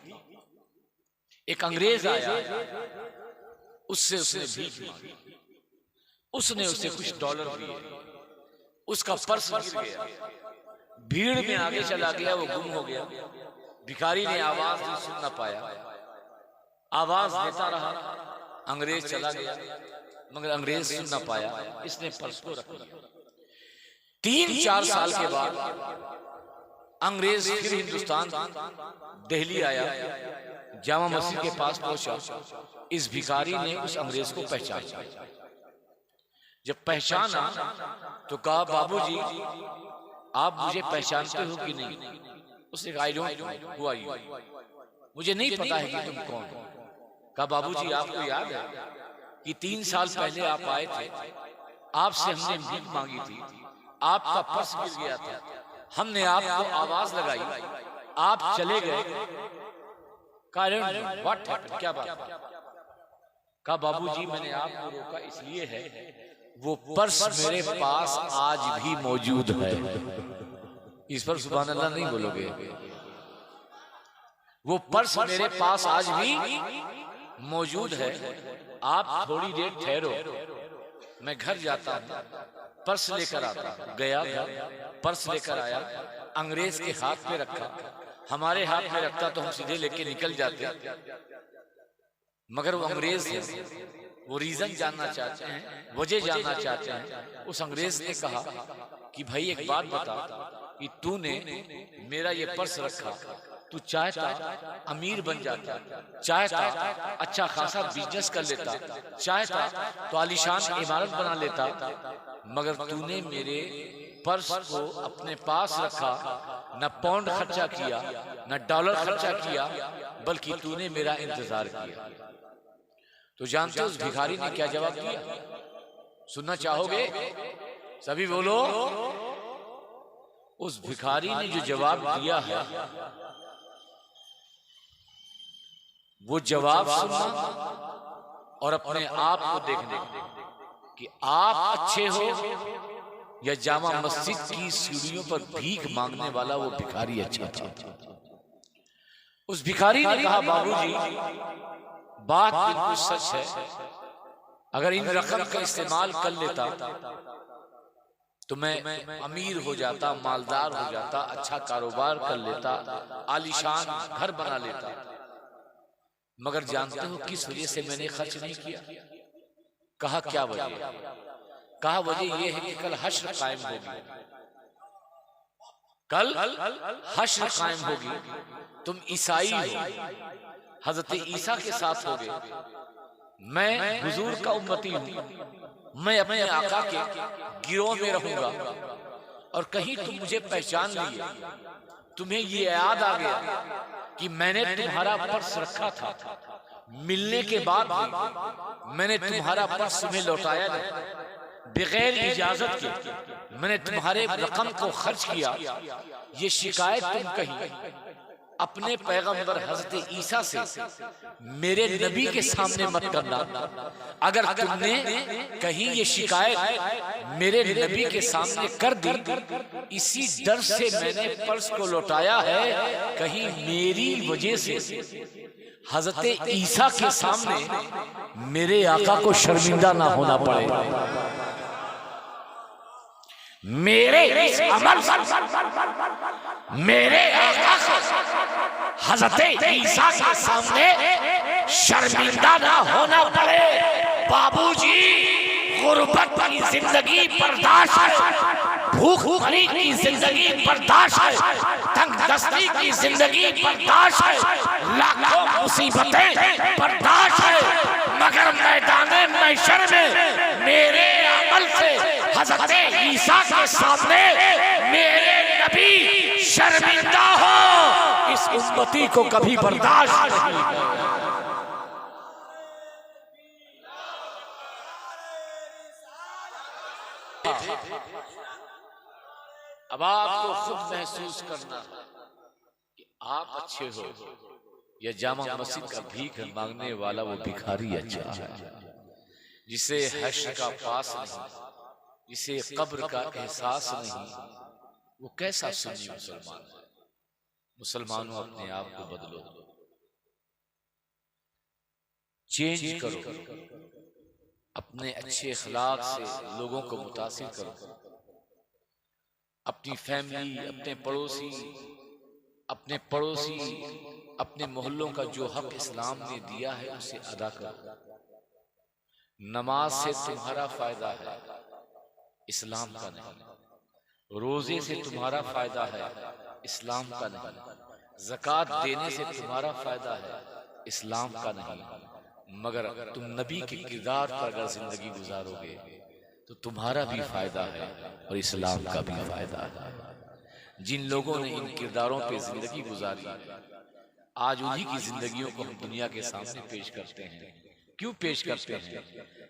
एक अंग्रेज आया, उससे उसने भीख मांगी, उसने उसे कुछ डॉलर दिए, उसका पर्स गिर गया, भीड़ में आगे चला गया, वो गुम हो गया। भिखारी ने आवाज दी, सुन ना पाया, आवाज देता रहा, अंग्रेज चला गया, मगर अंग्रेज सुन ना पाया, इसने पर्स को रख लिया। 3-4 साल के बाद अंग्रेज फिर हिंदुस्तान दिल्ली आया, जामा मस्जिद के पास पहुंचा। इस भिखारी ने उस अंग्रेज को पहचाना। जब पहचाना तो कहा, बाबूजी आप मुझे पहचानते हो कि नहीं? उसने कहा, I don't know who are you, मुझे नहीं पता है कि तुम कौन हो। कहा, बाबूजी आपको याद है कि 3 साल पहले आप आए थे, आपसे हमने भीख मांगी थी, आपका पर्स गिर गया था, हमने आपको आवाज लगाई, आप चले गए, कारण व्हाट हैपेंड, क्या बात? कहा, बाबूजी मैंने आपको रोका इसलिए है, वो पर्स मेरे पास आज भी मौजूद है। इस पर सुभान अल्लाह नहीं बोलोगे? वो पर्स मेरे पास आज भी मौजूद है, आप थोड़ी देर ठहरो, मैं घर जाता हूं, पर्स लेकर आता। गया घर, पर्स लेकर आया, अंग्रेज के हाथ में रखा, हमारे हाथ में रखता तो हम सीधे लेके निकल जाते, मगर वो अंग्रेज है, वो रीजन जानना चाहते हैं, वजह जानना चाहते हैं। उस अंग्रेज ने कहा कि भाई एक बात बता कि तूने मेरा ये पर्स रखा, तू चाहता अमीर बन जाता, चाहता अच्छा खासा बिजनेस कर लेता, चाहता तो आलीशान इमारत बना लेता, मगर तूने मेरे पर्स को अपने पास रखा, न पाउंड खर्चा किया, न डॉलर खर्चा किया, बल्कि तूने मेरा इंतजार किया। तो जानते हो उस भिखारी ने क्या जवाब दिया? सुनना चाहोगे? सभी बोलो। उस भिखारी ने जो जवाब दिया है, वो जवाब सुनना और अपने आप को देखने कि आप अच्छे हो या जामा मस्जिद की सीढ़ियों पर भीख मांगने वाला वो भिखारी अच्छा था। उस भिखारी ने कहा, बाबूजी बात बिल्कुल सच है, अगर इन रकम का इस्तेमाल कर लेता तो मैं अमीर हो जाता, मालदार हो जाता, अच्छा कारोबार कर लेता, आलीशान घर बना लेता, मगर जानते हो किस वजह से मैंने खर्च नहीं किया? कहा, क्या वजह? कहा, वजह यह है कि कल हश्र कायम होगी, कल हश्र कायम होगी, तुम ईसाई हो, हजरत ईसा के साथ होगे, मैं हुजूर का उम्मती हूं, मैं अपने आका के गिरोह में रहूंगा, और कहीं तुम मुझे पहचान लिए, तुम्हें ये याद आ गया कि मैंने तुम्हारा पर्स रखा था, मिलने के बाद भी मैंने तुम्हारा पर्स तुम्हें लौटाया नहीं, बगैर इजाजत के मैंने तुम्हारे रकम को खर्च किया, ये शिकायत तुम कहीं अपने पैगंबर हजरत ईसा से मेरे नबी के सामने मत करना। अगर तुमने कहीं ये शिकायत मेरे नबी के सामने कर दी, इसी डर से मैंने पर्स को लौटाया है, कहीं मेरी वजह से हजरत ईसा के सामने मेरे आका को शर्मिंदा ना होना पड़े। मेरे इस अमल मेरे आका को हजरत ईसा के सामने शर्मिंदा ना होना पड़े। बाबूजी गुर्बत की जिंदगी बर्दाश्त है, भूख भरी की जिंदगी बर्दाश्त है, तंगदस्ती की जिंदगी बर्दाश्त है, लाखों मुसीबतें बर्दाश्त है, मगर मैदाने महशर में मेरे अमल से हज़रत ईसा के सामने मेरे नबी शर्मिंदा हो, इस उम्मती को कभी बर्दाश्त नहीं। अब आपको खुद महसूस करना कि आप अच्छे हो या जामा मस्जिद का भीख मांगने वाला वो भिखारी अच्छा है, जिसे हश्र का पास नहीं, जिसे कब्र का एहसास नहीं, वो कैसा सुन्नी मुसलमान है। मुसलमानों अपने आप को बदलो, चेंज करो, अपने अच्छे अखलाक से लोगों को मुतासिर करो, अपनी फैमिली, अपने पड़ोसी, अपने मोहल्लों का जो हक इस्लाम ने दिया है उसे अदा करो। नमाज से तुम्हारा फायदा है, इस्लाम का नहीं। रोजे से तुम्हारा फायदा है, इस्लाम का नहीं। ज़कात देने से तुम्हारा फायदा है, इस्लाम का नहीं। मगर तुम नबी के किरदार पर अगर जिंदगी गुजारोगे तो तुम्हारा भी फायदा है और इस्लाम का भी फायदा है। जिन लोगों ने इन किरदारों पे जिंदगी गुजारी, आज उन्हीं की जिंदगियों को हम दुनिया के सामने पेश करते हैं। क्यों पेश करते हैं?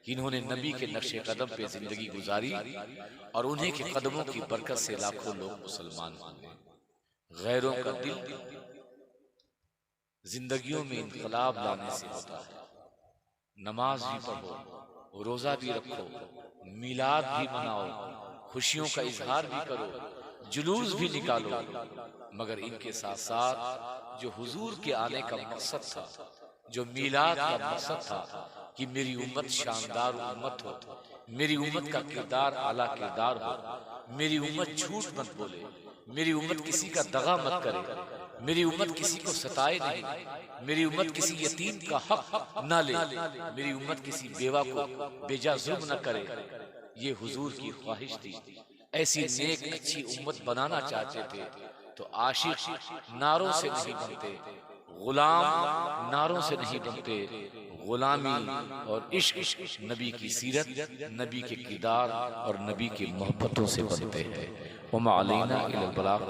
कि इन्होंने नबी के नक्शे कदम पे जिंदगी गुजारी और उन्हीं के कदमों की बरकत से लाखों लोग मुसलमान हुए। गैरों का दिल जिंदगियों में इनकलाब लाने से होता है। नमाज भी पढ़ो, रोजा भी रखो, मिलाद भी मनाओ, खुशियों का इजहार भी करो, जुलूस भी निकालो, मगर इनके साथ साथ जो हुजूर के आने का मकसद था, जो मिलाद का मकसद था कि मेरी उम्मत शानदार उम्मत हो, मेरी उम्मत का किरदार आला किरदार हो, मेरी उम्मत झूठ मत बोले, मेरी उम्मत किसी का दगा मत करे, मेरी उम्मत किसी को सताए नहीं, मेरी उम्मत किसी यतीम का हक न ले, मेरी उम्मत किसी बेवा को बेजा जुल्म न करे। ये हुजूर की ख्वाहिश थी। ऐसी नेक अच्छी उम्मत बनाना चाहते थे तो आशिक नारों से नहीं बनते, गुलाम नारों से नहीं बनते, गुलामी और इश्क नबी की सीरत, नबी के किरदार और नबी की मोहब्बतों से बनते हैं। वमा अलैना इल्लल बलाग।